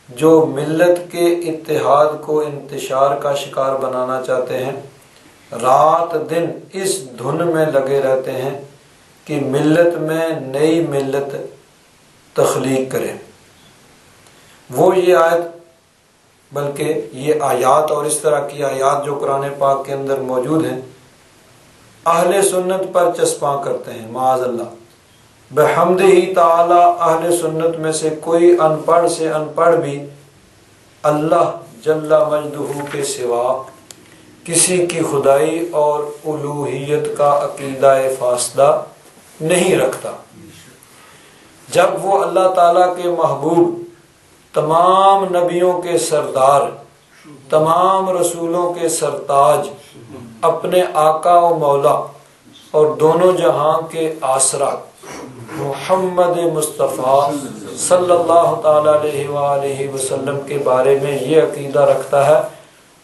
جو ملت کے اتحاد کو انتشار کا شکار بنانا چاہتے ہیں، رات دن اس دھن میں لگے رہتے ہیں کہ ملت میں نئی ملت تخلیق کریں۔ وہ یہ آیت، بلکہ یہ آیات اور اس طرح کی آیات جو قرآن پاک کے اندر موجود ہیں، اہل سنت پر چسپاں کرتے ہیں، معاذ اللہ۔ بحمدہ تعالی اہل سنت میں سے کوئی ان پڑھ سے ان پڑھ بھی اللہ جل مجدہ کے سوا کسی کی خدائی اور الوہیت کا عقیدہ فاسدہ نہیں رکھتا۔ جب وہ اللہ تعالیٰ کے محبوب، تمام نبیوں کے سردار، تمام رسولوں کے سرتاج، اپنے آقا و مولا اور دونوں جہاں کے آسرا محمد مصطفیٰ صلی اللہ تعالی علیہ وآلہ وسلم کے بارے میں یہ عقیدہ رکھتا ہے،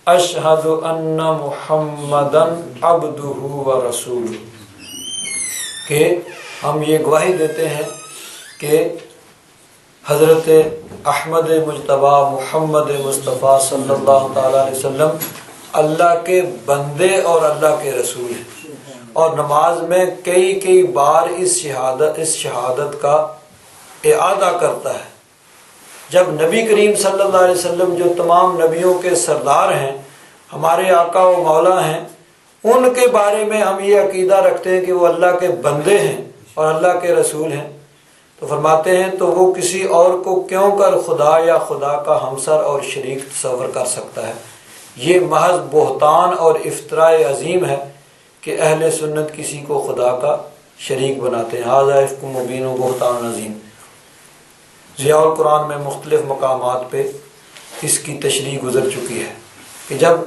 اشہد ان محمدن عبدہ و رسولہ، کہ ہم یہ گواہی دیتے ہیں کہ حضرت احمد مجتبیٰ محمد مصطفیٰ صلی اللہ تعالی علیہ وسلم اللہ کے بندے اور اللہ کے رسول ہیں۔ اور نماز میں کئی بار اس شہادت کا اعادہ کرتا ہے۔ جب نبی کریم صلی اللہ علیہ وسلم جو تمام نبیوں کے سردار ہیں، ہمارے آقا و مولا ہیں، ان کے بارے میں ہم یہ عقیدہ رکھتے ہیں کہ وہ اللہ کے بندے ہیں اور اللہ کے رسول ہیں، تو فرماتے ہیں تو وہ کسی اور کو کیوں کر خدا یا خدا کا ہمسر اور شریک تصور کر سکتا ہے؟ یہ محض بہتان اور افتراء عظیم ہے کہ اہل سنت کسی کو خدا کا شریک بناتے ہیں۔ ھذا افک مبین و بہتان عظیم۔ ضیاء القرآن میں مختلف مقامات پہ اس کی تشریح گزر چکی ہے کہ جب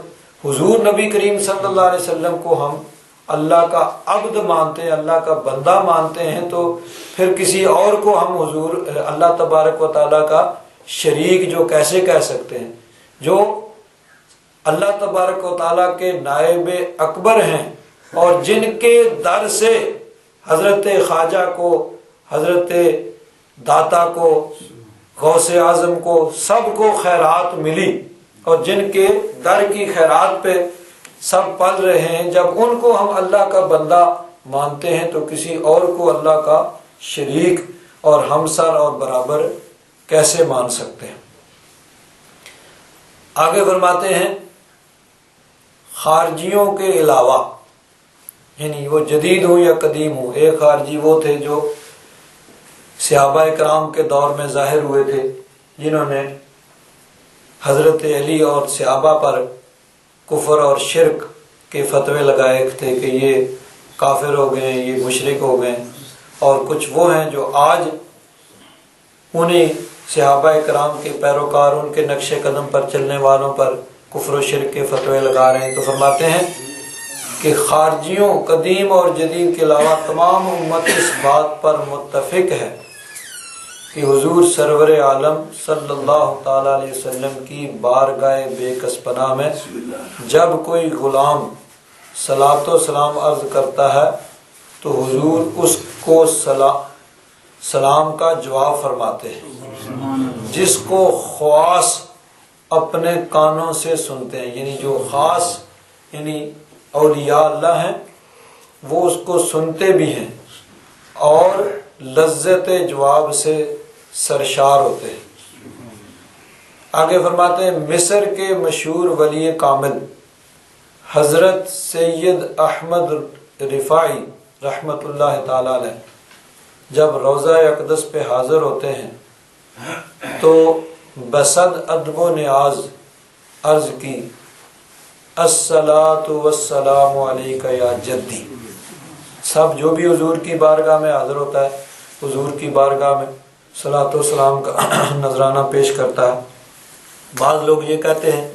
حضور نبی کریم صلی اللہ علیہ وسلم کو ہم اللہ کا عبد مانتے ہیں، اللہ کا بندہ مانتے ہیں، تو پھر کسی اور کو ہم حضور اللہ تبارک و تعالیٰ کا شریک جو کیسے کہہ سکتے ہیں؟ جو اللہ تبارک و تعالیٰ کے نائب اکبر ہیں اور جن کے در سے حضرت خواجہ کو، حضرت داتا کو، غوث اعظم کو، سب کو خیرات ملی اور جن کے در کی خیرات پہ سب پل رہے ہیں، جب ان کو ہم اللہ کا بندہ مانتے ہیں تو کسی اور کو اللہ کا شریک اور ہمسر اور برابر کیسے مان سکتے ہیں؟ آگے فرماتے ہیں خارجیوں کے علاوہ، یعنی وہ جدید ہوں یا قدیم ہوں، ایک خارجی وہ تھے جو صحابہ کرام کے دور میں ظاہر ہوئے تھے، جنہوں نے حضرت علی اور صحابہ پر کفر اور شرک کے فتوے لگائے تھے کہ یہ کافر ہو گئے، یہ مشرک ہو گئے، اور کچھ وہ ہیں جو آج انہیں صحابہ کرام کے پیروکار، ان کے نقش قدم پر چلنے والوں پر کفر و شرک کے فتوے لگا رہے ہیں۔ تو فرماتے ہیں کہ خارجیوں قدیم اور جدید کے علاوہ تمام امت اس بات پر متفق ہے کہ حضور سرور عالم صلی اللہ تعالی علیہ وسلم کی بارگاہ بے کس پناہ میں جب کوئی غلام صلاۃ و سلام عرض کرتا ہے تو حضور اس کو سلام کا جواب فرماتے ہیں، جس کو خواص اپنے کانوں سے سنتے ہیں، یعنی جو خاص یعنی اولیاء اللہ ہیں وہ اس کو سنتے بھی ہیں اور لذت جواب سے سرشار ہوتے ہیں۔ آگے فرماتے ہیں مصر کے مشہور ولی کامل حضرت سید احمد رفاعی رحمت اللہ تعالی علیہ جب روضہ اقدس پہ حاضر ہوتے ہیں تو بصد ادب و نیاز عرض کی الصلاۃ والسلام علیک یا جدی. سب جو بھی حضور کی بارگاہ میں حاضر ہوتا ہے حضور کی بارگاہ میں صلاۃ و سلام کا نذرانہ پیش کرتا ہے. بعض لوگ یہ کہتے ہیں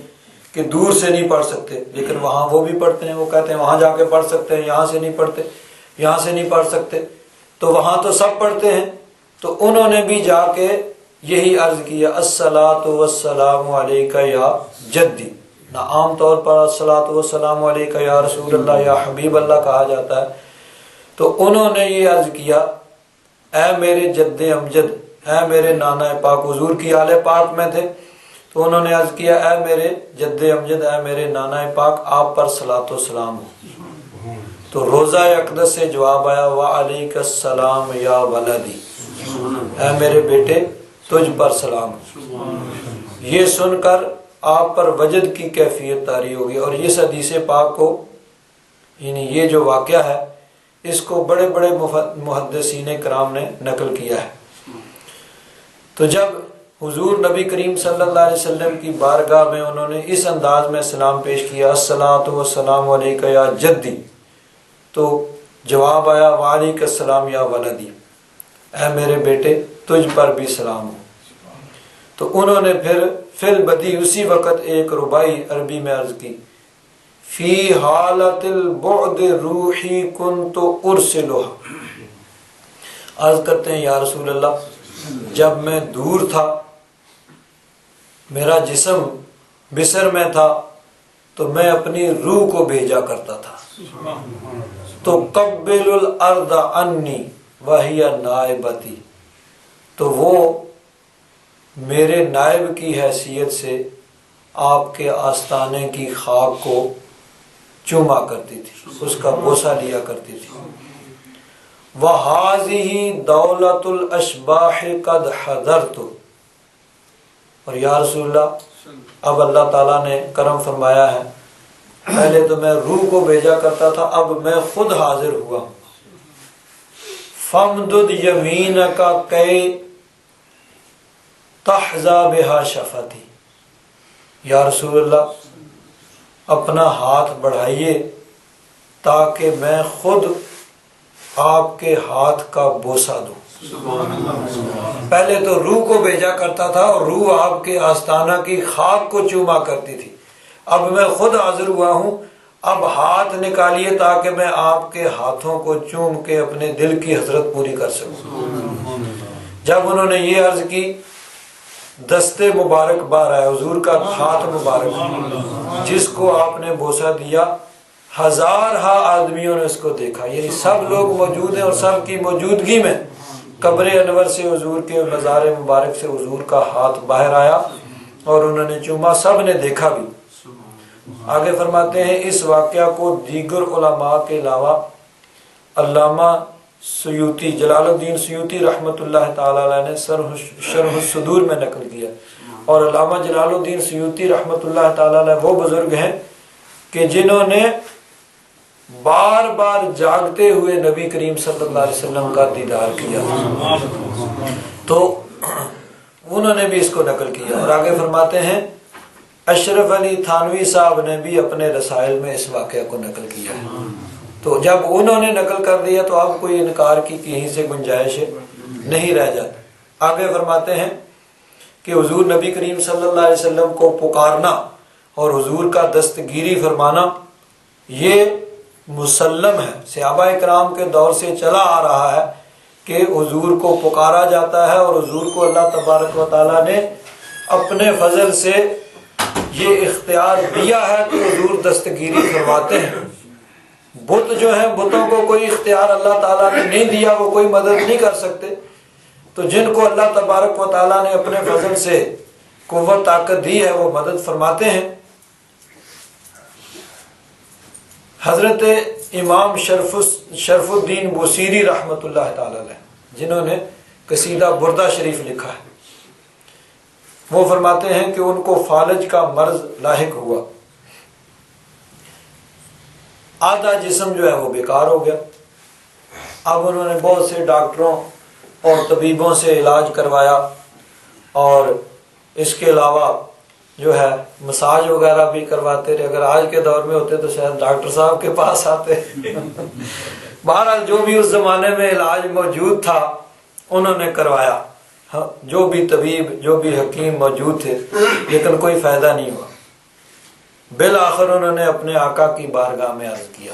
کہ دور سے نہیں پڑھ سکتے، لیکن وہاں وہ بھی پڑھتے ہیں. وہ کہتے ہیں وہاں جا کے پڑھ سکتے ہیں، یہاں سے نہیں پڑھتے، یہاں سے نہیں پڑھ سکتے. تو وہاں تو سب پڑھتے ہیں، تو انہوں نے بھی جا کے یہی عرض کیا الصلاۃ والسلام علیک یا جدی. نہ عام طور پر الصلاۃ والسلام علیک یا رسول اللہ یا حبیب اللہ کہا جاتا ہے، تو انہوں نے یہ عرض کیا اے میرے جد امجد، اے میرے نانا پاک. حضور کی آل پاک میں تھے تو انہوں نے عرض کیا اے میرے جد امجد، اے میرے نانا پاک، آپ پر صلاۃ و سلام ہو. تو روضہ اقدس سے جواب آیا وعلیک السلام یا ولدی، اے میرے بیٹے تجھ پر سلام. یہ سن کر آپ پر وجد کی کیفیت طاری ہوگی. اور اس حدیث پاک کو، یعنی یہ جو واقعہ ہے، اس کو بڑے بڑے محدثین کرام نے نقل کیا ہے. تو جب حضور نبی کریم صلی اللہ علیہ وسلم کی بارگاہ میں انہوں نے اس انداز میں سلام پیش کیا الصلاۃ والسلام علیک یا جدی، تو جواب آیا وعلیک السلام یا ولدی، اے میرے بیٹے تجھ پر بھی سلام ہو. تو انہوں نے پھر فی البدی اسی وقت ایک ربائی عربی میں عرض کی فی حالت البعد روحی کنت ارسلها. عرض کرتے ہیں یا رسول اللہ، جب میں دور تھا، میرا جسم مصر میں تھا، تو میں اپنی روح کو بھیجا کرتا تھا. تو قبل الارض عنی وہی نائبتی، تو وہ میرے نائب کی حیثیت سے آپ کے آستانے کی خاک کو چوما کرتی تھی، اس کا بوسہ لیا کرتی تھی. وَهَذِهِ دَوْلَةُ الْأَشْبَاحِ قَدْ حَضَرْتُ. اور یا رسول اللہ، اب اللہ تعالیٰ نے کرم فرمایا ہے، پہلے تو میں روح کو بھیجا کرتا تھا، اب میں خود حاضر ہوا ہوں. فَامْدُدْ يَمِينَكَ كَيْ تَحْظَى بِهَا شَفَتِي. یا رسول اللہ، اپنا ہاتھ بڑھائیے تاکہ میں خود آپ کے ہاتھ کا بوسہ دوں. پہلے تو روح کو بھیجا کرتا تھا اور روح آپ کے آستانہ کی خاک کو چوما کرتی تھی، اب میں خود حاضر ہوا ہوں، اب ہاتھ نکالیے تاکہ میں آپ کے ہاتھوں کو چوم کے اپنے دل کی حسرت پوری کر سکوں. جب انہوں نے یہ عرض کی، دستے مبارک بار آئے، حضور کا ہاتھ مبارک جس کو آپ نے بوسہ دیا، ہزارہا آدمیوں نے اس کو دیکھا. یعنی سب لوگ موجود ہیں اور سب کی موجودگی میں قبر انور سے حضور کے مزار مبارک سے حضور کا ہاتھ باہر آیا اور انہوں نے چوما، سب نے دیکھا بھی. آگے فرماتے ہیں اس واقعہ کو دیگر علماء کے علاوہ علامہ سیوطی، جلال الدین سیوطی رحمۃ اللہ تعالی علیہ نے شرح الصدور میں نقل کیا. اور علامہ جلال الدین سیوطی رحمۃ اللہ تعالی علیہ وہ بزرگ ہیں کہ جنہوں نے بار بار جاگتے ہوئے نبی کریم صلی اللہ علیہ وسلم کا دیدار کیا، تو انہوں نے بھی اس کو نقل کیا. اور آگے فرماتے ہیں اشرف علی تھانوی صاحب نے بھی اپنے رسائل میں اس واقعہ کو نقل کیا ہے. تو جب انہوں نے نقل کر دیا تو اب کوئی انکار کی کہیں سے گنجائش نہیں رہ جاتی. آگے فرماتے ہیں کہ حضور نبی کریم صلی اللہ علیہ وسلم کو پکارنا اور حضور کا دستگیری فرمانا یہ مسلم ہے، صحابہ کرام کے دور سے چلا آ رہا ہے کہ حضور کو پکارا جاتا ہے اور حضور کو اللہ تبارک و تعالیٰ نے اپنے فضل سے یہ اختیار دیا ہے کہ حضور دستگیری فرماتے ہیں. بت جو ہیں، بتوں کو کوئی اختیار اللہ تعالیٰ نے نہیں دیا، وہ کوئی مدد نہیں کر سکتے. تو جن کو اللہ تبارک و تعالیٰ نے اپنے فضل سے قوت طاقت دی ہے وہ مدد فرماتے ہیں. حضرت امام شرف الدین بوسیری رحمۃ اللہ تعالی علیہ جنہوں نے قصیدہ بردہ شریف لکھا ہے، وہ فرماتے ہیں کہ ان کو فالج کا مرض لاحق ہوا، آدھا جسم جو ہے وہ بیکار ہو گیا. اب انہوں نے بہت سے ڈاکٹروں اور طبیبوں سے علاج کروایا، اور اس کے علاوہ جو ہے مساج وغیرہ بھی کرواتے رہے۔ اگر آج کے دور میں ہوتے تو شاید ڈاکٹر صاحب کے پاس آتے۔ بہرحال جو بھی اس زمانے میں علاج موجود تھا انہوں نے کروایا، جو بھی طبیب جو بھی حکیم موجود تھے، لیکن کوئی فائدہ نہیں ہوا۔ بالآخر انہوں نے اپنے آقا کی بارگاہ میں عرض کیا،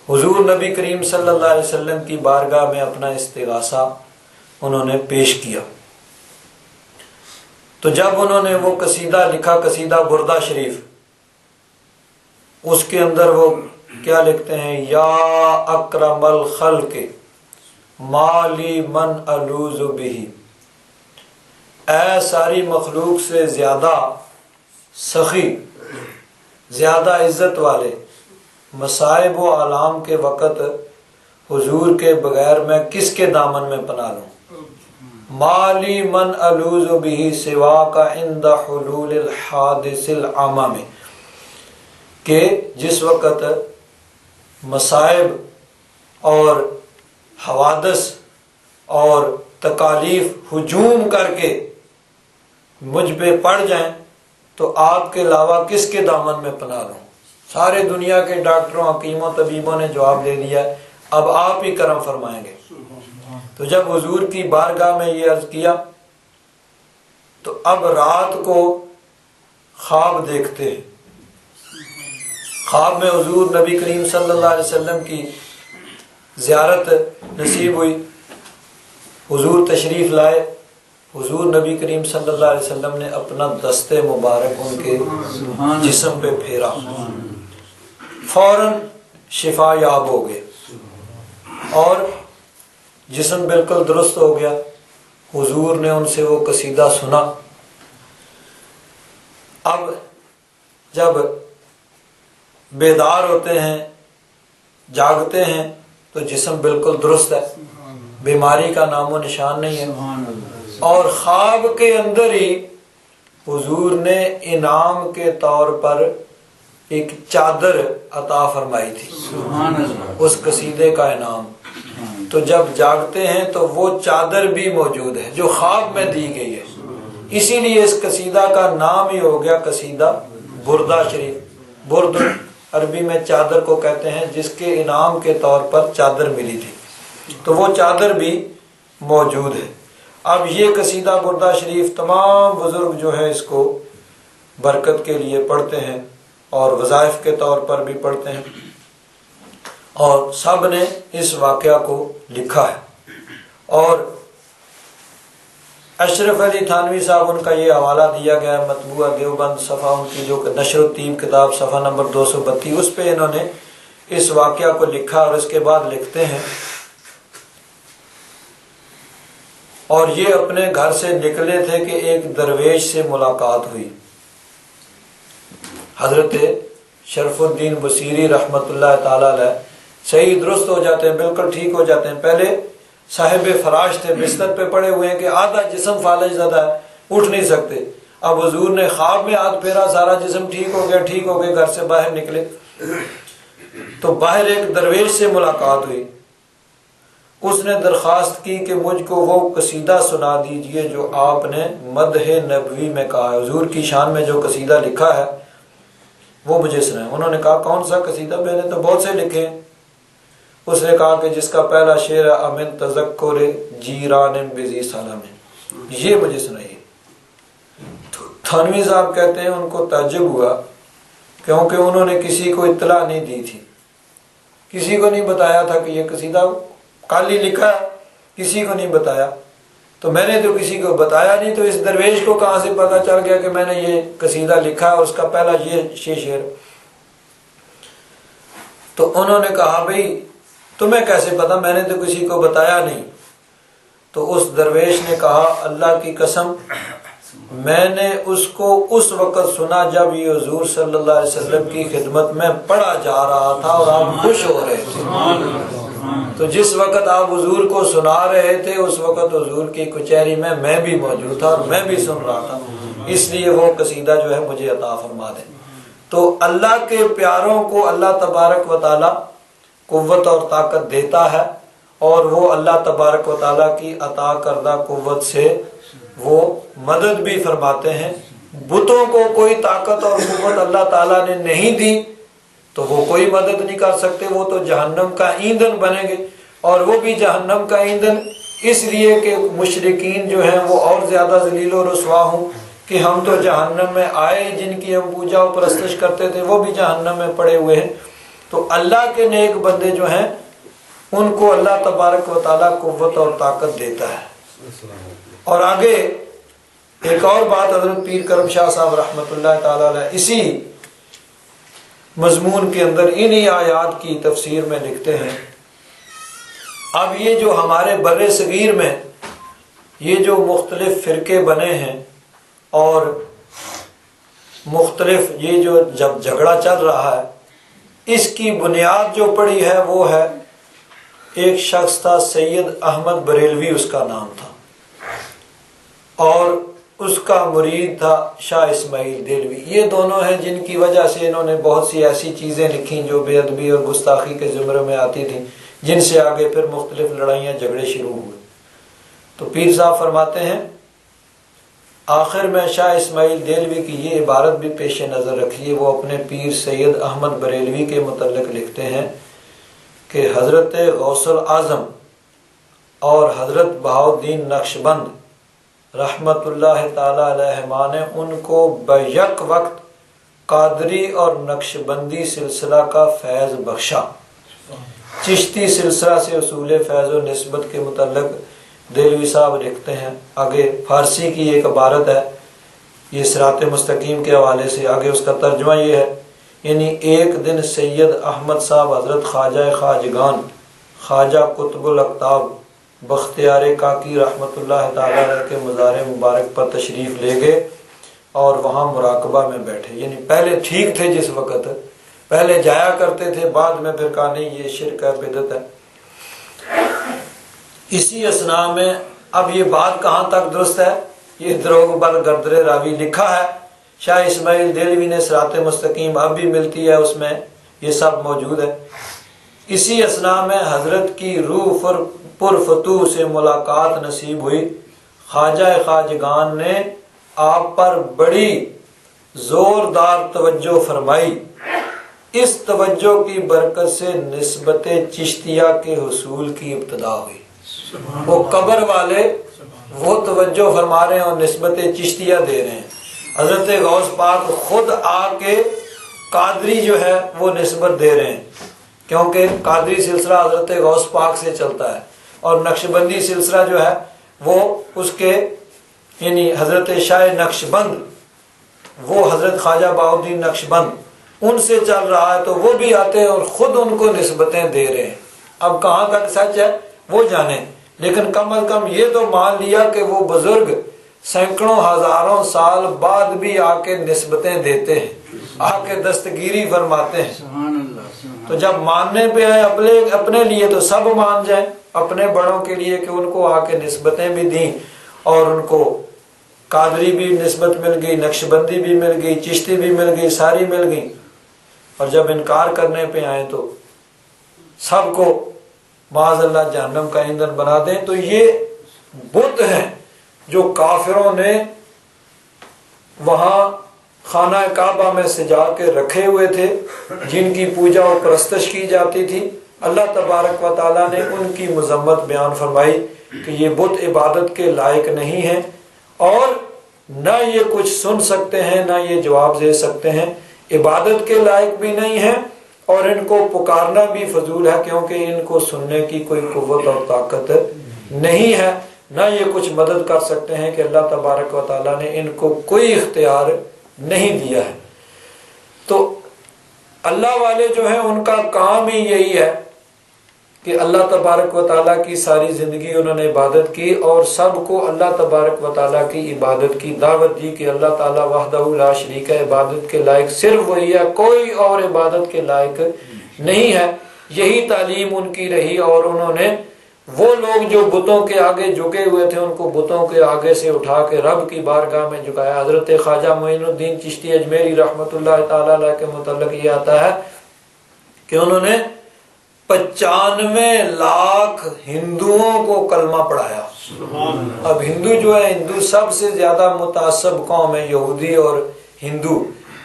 حضور نبی کریم صلی اللہ علیہ وسلم کی بارگاہ میں اپنا استغاثہ انہوں نے پیش کیا۔ تو جب انہوں نے وہ قصیدہ لکھا، قصیدہ بردہ شریف، اس کے اندر وہ کیا لکھتے ہیں، یا اکرم الخلق مالی من الوذ بہ، اے ساری مخلوق سے زیادہ سخی، زیادہ عزت والے، مصائب و آلام کے وقت حضور کے بغیر میں کس کے دامن میں پناہ لوں؟ مالی من الوذ بہ سواک عند حلول الحادث العامہ میں، کہ جس وقت مصائب اور حوادث اور تکالیف ہجوم کر کے مجھ پہ پڑ جائیں تو آپ کے علاوہ کس کے دامن میں پناہ لوں؟ سارے دنیا کے ڈاکٹروں، حکیموں، طبیبوں نے جواب دے دیا، اب آپ ہی کرم فرمائیں گے۔ تو جب حضور کی بارگاہ میں یہ عرض کیا تو اب رات کو خواب دیکھتے ہیں، خواب میں حضور نبی کریم صلی اللہ علیہ وسلم کی زیارت نصیب ہوئی، حضور تشریف لائے، حضور نبی کریم صلی اللہ علیہ وسلم نے اپنا دست مبارک ان کے جسم پہ پھیرا، فوراً شفا یاب ہو گئے اور جسم بالکل درست ہو گیا۔ حضور نے ان سے وہ قصیدہ سنا۔ اب جب بیدار ہوتے ہیں، جاگتے ہیں تو جسم بالکل درست ہے، بیماری کا نام و نشان نہیں ہے، اور خواب کے اندر ہی حضور نے انعام کے طور پر ایک چادر عطا فرمائی تھی، اس قصیدے کا انعام۔ تو جب جاگتے ہیں تو وہ چادر بھی موجود ہے جو خواب میں دی گئی ہے، اسی لیے اس قصیدہ کا نام ہی ہو گیا قصیدہ بردہ شریف۔ برد عربی میں چادر کو کہتے ہیں، جس کے انعام کے طور پر چادر ملی تھی، تو وہ چادر بھی موجود ہے۔ اب یہ قصیدہ بردہ شریف تمام بزرگ جو ہے اس کو برکت کے لیے پڑھتے ہیں اور وظائف کے طور پر بھی پڑھتے ہیں، اور سب نے اس واقعہ کو لکھا ہے۔ اور اشرف علی تھانوی صاحب، ان کا یہ حوالہ دیا گیا ہے مطبوعہ دیوبند، صفحہ ان کی جو نشر الطیب کتاب، صفحہ نمبر 232، اس پہ انہوں نے اس واقعہ کو لکھا، اور اس کے بعد لکھتے ہیں، اور یہ اپنے گھر سے نکلے تھے کہ ایک درویش سے ملاقات ہوئی، حضرت شرف الدین بصیری رحمۃ اللہ تعالی علیہ، صحیح درست ہو جاتے ہیں، بالکل ٹھیک ہو جاتے ہیں۔ پہلے صاحب فراش تھے، بستر پہ پڑے ہوئے ہیں کہ آدھا جسم فالج زدہ ہے، اٹھ نہیں سکتے۔ اب حضور نے خواب میں ہاتھ پھیرا، سارا جسم ٹھیک ہو گیا، ٹھیک ہو گئے، گھر سے باہر نکلے تو باہر ایک درویش سے ملاقات ہوئی۔ اس نے درخواست کی کہ مجھ کو وہ قصیدہ سنا دیجئے جو آپ نے مدح نبوی میں کہا ہے، حضور کی شان میں جو قصیدہ لکھا ہے وہ مجھے سنائیں۔ انہوں نے کہا کون سا قصیدہ؟ میں نے تو بہت سے لکھے ہیں۔ اس نے کہا کہ جس کا پہلا شعر ہے امن تذکر جیران بذی سلام، یہ مجھے سنائیے۔ تھانوی صاحب کہتے ہیں ان کو تعجب ہوا، کیونکہ انہوں نے کسی کو اطلاع نہیں دی تھی، کسی کو نہیں بتایا تھا کہ یہ قصیدہ کل ہی لکھا ہے، کسی کو نہیں بتایا۔ تو میں نے تو کسی کو بتایا نہیں، تو اس درویش کو کہاں سے پتا چل گیا کہ میں نے یہ قصیدہ لکھا ہے اور اس کا پہلا یہ شعر؟ تو انہوں نے کہا بھئی تمہیں کیسے پتا؟ میں نے تو کسی کو بتایا نہیں۔ تو اس درویش نے کہا اللہ کی قسم، میں نے اس کو اس وقت سنا جب یہ حضور صلی اللہ علیہ وسلم کی خدمت میں پڑھا جا رہا تھا اور آپ خوش ہو رہے تھے۔ تو جس وقت آپ حضور کو سنا رہے تھے اس وقت حضور کی کچہری میں بھی موجود تھا اور میں بھی سن رہا تھا، اس لیے وہ قصیدہ جو ہے مجھے عطا فرما دے۔ تو اللہ کے پیاروں کو اللہ تبارک و تعالی قوت اور طاقت دیتا ہے، اور وہ اللہ تبارک و تعالیٰ کی عطا کردہ قوت سے وہ مدد بھی فرماتے ہیں۔ بتوں کو کوئی طاقت اور قوت اللہ تعالیٰ نے نہیں دی تو وہ کوئی مدد نہیں کر سکتے، وہ تو جہنم کا ایندھن بنیں گے، اور وہ بھی جہنم کا ایندھن اس لیے کہ مشرکین جو ہیں وہ اور زیادہ ذلیل و رسوا ہوں کہ ہم تو جہنم میں آئے، جن کی ہم پوجا و پرستش کرتے تھے وہ بھی جہنم میں پڑے ہوئے ہیں۔ تو اللہ کے نیک بندے جو ہیں ان کو اللہ تبارک و تعالیٰ قوت اور طاقت دیتا ہے۔ اور آگے ایک اور بات حضرت پیر کرم شاہ صاحب رحمۃ اللہ تعالی علیہ اسی مضمون کے اندر انہی آیات کی تفسیر میں لکھتے ہیں، اب یہ جو ہمارے بر صغیر میں یہ جو مختلف فرقے بنے ہیں اور مختلف یہ جو جب جھگڑا چل رہا ہے، اس کی بنیاد جو پڑی ہے وہ ہے ایک شخص تھا سید احمد بریلوی اس کا نام تھا، اور اس کا مرید تھا شاہ اسماعیل دہلوی۔ یہ دونوں ہیں جن کی وجہ سے انہوں نے بہت سی ایسی چیزیں لکھی جو بے ادبی اور گستاخی کے زمرے میں آتی تھیں، جن سے آگے پھر مختلف لڑائیاں جھگڑے شروع ہوئے۔ تو پیر صاحب فرماتے ہیں آخر میں شاہ اسماعیل دہلوی کی یہ عبارت بھی پیش نظر رکھیے، وہ اپنے پیر سید احمد بریلوی کے متعلق لکھتے ہیں کہ حضرت غوث الاعظم اور حضرت بہاؤالدین نقشبند رحمت اللہ تعالی علیہما نے ان کو بیک وقت قادری اور نقشبندی سلسلہ کا فیض بخشا۔ چشتی سلسلہ سے اصول فیض و نسبت کے متعلق دہلوی صاحب لکھتے ہیں، آگے فارسی کی ایک عبارت ہے یہ صراط مستقیم کے حوالے سے، آگے اس کا ترجمہ یہ ہے، یعنی ایک دن سید احمد صاحب حضرت خواجہ خواجگان خواجہ قطب الاقطاب بختیار کاکی رحمت اللہ تعالی علیہ کے مزار مبارک پر تشریف لے گئے اور وہاں مراقبہ میں بیٹھے، یعنی پہلے ٹھیک تھے، جس وقت پہلے جایا کرتے تھے، بعد میں پھر کہا نہیں یہ شرک ہے، بدعت ہے۔ اسی اثناء میں اب یہ بات کہاں تک درست ہے، یہ دروغ بر گردر راوی لکھا ہے، شاہ اسماعیل دہلوی نے صراط مستقیم اب بھی ملتی ہے، اس میں یہ سب موجود ہے۔ اسی اثناء میں حضرت کی روح پرفتوح سے ملاقات نصیب ہوئی، خواجہ خواجگان نے آپ پر بڑی زوردار توجہ فرمائی، اس توجہ کی برکت سے نسبت چشتیہ کے حصول کی ابتدا ہوئی۔ وہ قبر والے وہ توجہ فرما رہے ہیں اور نسبت چشتیہ دے رہے ہیں، حضرت غوث پاک خود آ کے قادری جو ہے وہ نسبت دے رہے ہیں، کیونکہ قادری سلسلہ حضرت غوث پاک سے چلتا ہے، اور نقشبندی سلسلہ جو ہے وہ اس کے یعنی حضرت شاہ نقشبند وہ حضرت خواجہ بہاؤالدین نقشبند ان سے چل رہا ہے، تو وہ بھی آتے ہیں اور خود ان کو نسبتیں دے رہے ہیں۔ اب کہاں تک سچ ہے وہ جانے، لیکن کم از کم یہ تو مان لیا کہ وہ بزرگ سینکڑوں ہزاروں سال بعد بھی آ کے نسبتیں دیتے ہیں، آ کے دستگیری فرماتے ہیں۔ تو جب ماننے پہ آئے اپنے لیے تو سب مان جائیں، اپنے بڑوں کے لیے کہ ان کو آ کے نسبتیں بھی دیں، اور ان کو قادری بھی نسبت مل گئی، نقشبندی بھی مل گئی، چشتی بھی مل گئی، ساری مل گئی، اور جب انکار کرنے پہ آئے تو سب کو معاذ اللہ جہنم کا ایندھن بنا دیں۔ تو یہ بت ہیں جو کافروں نے وہاں خانہ کعبہ میں سجا کے رکھے ہوئے تھے، جن کی پوجا و پرستش کی جاتی تھی۔ اللہ تبارک و تعالیٰ نے ان کی مذمت بیان فرمائی کہ یہ بت عبادت کے لائق نہیں ہیں، اور نہ یہ کچھ سن سکتے ہیں، نہ یہ جواب دے سکتے ہیں، عبادت کے لائق بھی نہیں ہیں، اور ان کو پکارنا بھی فضول ہے، کیونکہ ان کو سننے کی کوئی قوت اور طاقت نہیں ہے، نہ یہ کچھ مدد کر سکتے ہیں کہ اللہ تبارک و تعالیٰ نے ان کو کوئی اختیار نہیں دیا ہے۔ تو اللہ والے جو ہیں ان کا کام ہی یہی ہے کہ اللہ تبارک و تعالیٰ کی ساری زندگی انہوں نے عبادت کی، اور سب کو اللہ تبارک و تعالیٰ کی عبادت کی دعوت دی کہ اللہ تعالیٰ وحدہ لا شریک ہے، عبادت کے لائق صرف وہی ہے، کوئی اور عبادت کے لائق نہیں ہے۔ یہی تعلیم ان کی رہی، اور انہوں نے وہ لوگ جو بتوں کے آگے جھکے ہوئے تھے ان کو بتوں کے آگے سے اٹھا کے رب کی بارگاہ میں جھکایا۔ حضرت خواجہ معین الدین چشتی اجمیری رحمت اللہ تعالی علیہ کے متعلق یہ آتا ہے کہ انہوں نے 95 لاکھ ہندوؤں کو کلمہ پڑھایا۔ اب ہندو جو ہے، ہندو سب سے زیادہ متعصب قوم ہے، یہودی اور ہندو،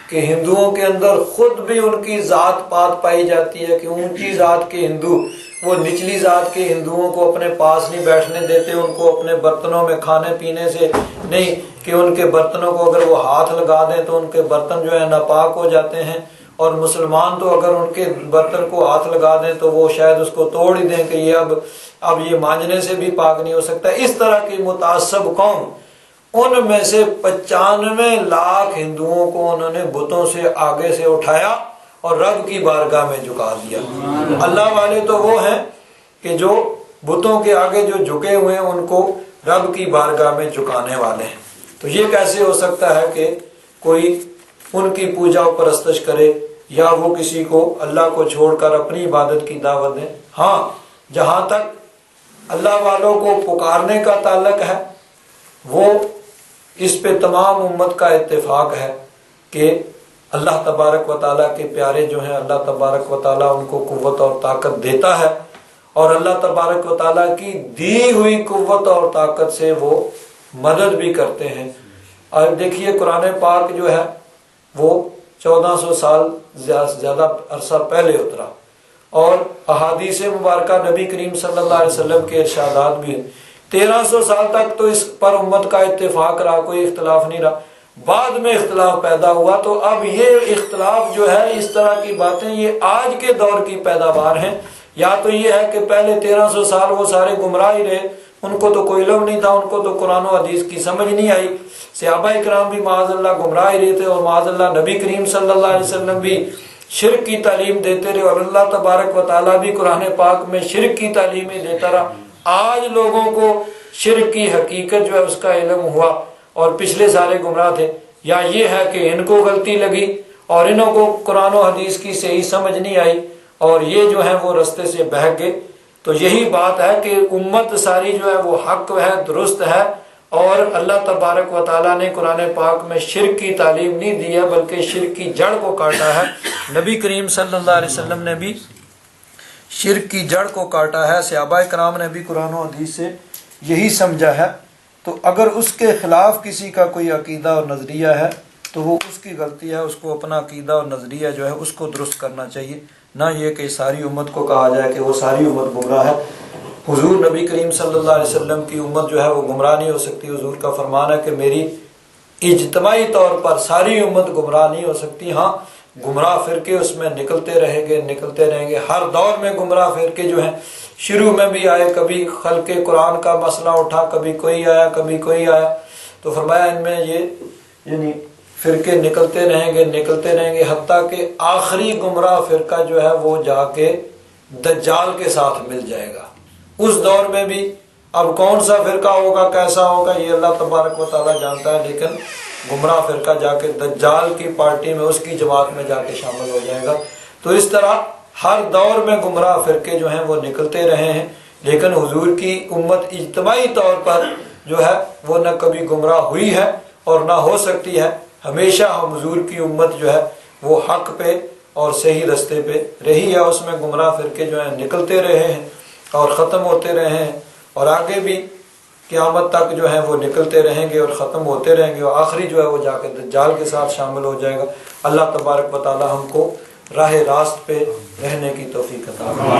کہ ہندوؤں کے اندر خود بھی ان کی ذات پات پائی جاتی ہے کہ اونچی ذات کے ہندو وہ نچلی ذات کے ہندوؤں کو اپنے پاس نہیں بیٹھنے دیتے، ان کو اپنے برتنوں میں کھانے پینے سے نہیں، کہ ان کے برتنوں کو اگر وہ ہاتھ لگا دیں تو ان کے برتن جو ہے ناپاک ہو جاتے ہیں، اور مسلمان تو اگر ان کے برتن کو ہاتھ لگا دیں تو وہ شاید اس کو توڑ ہی دیں کہ یہ اب یہ مانجنے سے بھی پاک نہیں ہو سکتا۔ اس طرح کی متعصب قوم، ان میں سے 95 لاکھ ہندوؤں کو انہوں نے بتوں سے آگے سے اٹھایا اور رب کی بارگاہ میں جھکا دیا۔ اللہ والے تو وہ ہیں کہ جو بتوں کے آگے جو جھکے ہوئے ہیں ان کو رب کی بارگاہ میں جھکانے والے ہیں۔ تو یہ کیسے ہو سکتا ہے کہ کوئی ان کی پوجا و پرستش کرے یا وہ کسی کو اللہ کو چھوڑ کر اپنی عبادت کی دعوت دیں؟ ہاں، جہاں تک اللہ والوں کو پکارنے کا تعلق ہے، وہ اس پہ تمام امت کا اتفاق ہے کہ اللہ تبارک و تعالیٰ کے پیارے جو ہیں، اللہ تبارک و تعالیٰ ان کو قوت اور طاقت دیتا ہے، اور اللہ تبارک و تعالیٰ کی دی ہوئی قوت اور طاقت سے وہ مدد بھی کرتے ہیں۔ اور دیکھیے قرآن پاک جو ہے وہ 1400 سال زیادہ عرصہ پہلے اترا، اور احادیث مبارکہ نبی کریم صلی اللہ علیہ وسلم کے ارشادات بھی ہیں۔ 1300 سال تک تو اس پر امت کا اتفاق رہا، کوئی اختلاف نہیں رہا۔ بعد میں اختلاف پیدا ہوا، تو اب یہ اختلاف جو ہے، اس طرح کی باتیں یہ آج کے دور کی پیداوار ہیں۔ یا تو یہ ہے کہ پہلے 1300 سال وہ سارے گمراہ ہی رہے، ان کو تو کوئی علم نہیں تھا، ان کو تو قرآن و حدیث کی سمجھ نہیں آئی، صحابہ کرام بھی معاذ اللہ گمراہ ہی رہے تھے، اور معاذ اللہ نبی کریم صلی اللہ علیہ وسلم بھی شرک کی تعلیم دیتے رہے، اور اللہ تبارک و تعالیٰ بھی قرآن پاک میں شرک کی تعلیمیں دیتا رہا۔ آج لوگوں کو شرک کی حقیقت جو ہے اس کا علم ہوا، اور پچھلے سارے گمراہ تھے۔ یا یہ ہے کہ ان کو غلطی لگی اور انہوں کو قرآن و حدیث کی صحیح سمجھ نہیں آئی، اور یہ جو ہے وہ رستے سے بہک گئے۔ تو یہی بات ہے کہ امت ساری جو ہے وہ حق ہے، درست ہے، اور اللہ تبارک و تعالیٰ نے قرآن پاک میں شرک کی تعلیم نہیں دی ہے، بلکہ شرک کی جڑ کو کاٹا ہے۔ نبی کریم صلی اللہ علیہ وسلم نے بھی شرک کی جڑ کو کاٹا ہے، صحابہ کرام نے بھی قرآن و حدیث سے یہی سمجھا ہے۔ تو اگر اس کے خلاف کسی کا کوئی عقیدہ اور نظریہ ہے تو وہ اس کی غلطی ہے، اس کو اپنا عقیدہ اور نظریہ جو ہے اس کو درست کرنا چاہیے، نہ یہ کہ ساری امت کو کہا جائے کہ وہ ساری امت گمراہ ہے۔ حضور نبی کریم صلی اللہ علیہ وسلم کی امت جو ہے وہ گمراہ نہیں ہو سکتی۔ حضور کا فرمان ہے کہ میری اجتماعی طور پر ساری امت گمراہ نہیں ہو سکتی، ہاں گمراہ فرقے اس میں نکلتے رہیں گے۔ ہر دور میں گمراہ فرقے جو ہیں شروع میں بھی آئے، کبھی خلق قرآن کا مسئلہ اٹھا، کبھی کوئی آیا کبھی کوئی آیا، تو فرمایا ان میں یہ یعنی فرقے نکلتے رہیں گے، حتیٰ کہ آخری گمراہ فرقہ جو ہے وہ جا کے دجال کے ساتھ مل جائے گا۔ اس دور میں بھی اب کون سا فرقہ ہوگا، کیسا ہوگا، یہ اللہ تبارک و تعالیٰ جانتا ہے، لیکن گمراہ فرقہ جا کے دجال کی پارٹی میں، اس کی جماعت میں جا کے شامل ہو جائے گا۔ تو اس طرح ہر دور میں گمراہ فرقے جو ہیں وہ نکلتے رہے ہیں، لیکن حضور کی امت اجتماعی طور پر جو ہے وہ نہ کبھی گمراہ ہوئی ہے اور نہ ہو سکتی ہے۔ ہمیشہ حضور کی امت جو ہے وہ حق پہ اور صحیح رستے پہ رہی ہے، اس میں گمراہ فرقے جو ہیں نکلتے رہے ہیں اور ختم ہوتے رہے ہیں، اور آگے بھی قیامت تک جو ہے وہ نکلتے رہیں گے اور ختم ہوتے رہیں گے، اور آخری جو ہے وہ جا کے دجال کے ساتھ شامل ہو جائے گا۔ اللہ تبارک و تعالی ہم کو راہ راست پہ رہنے کی توفیق عطا فرمائے۔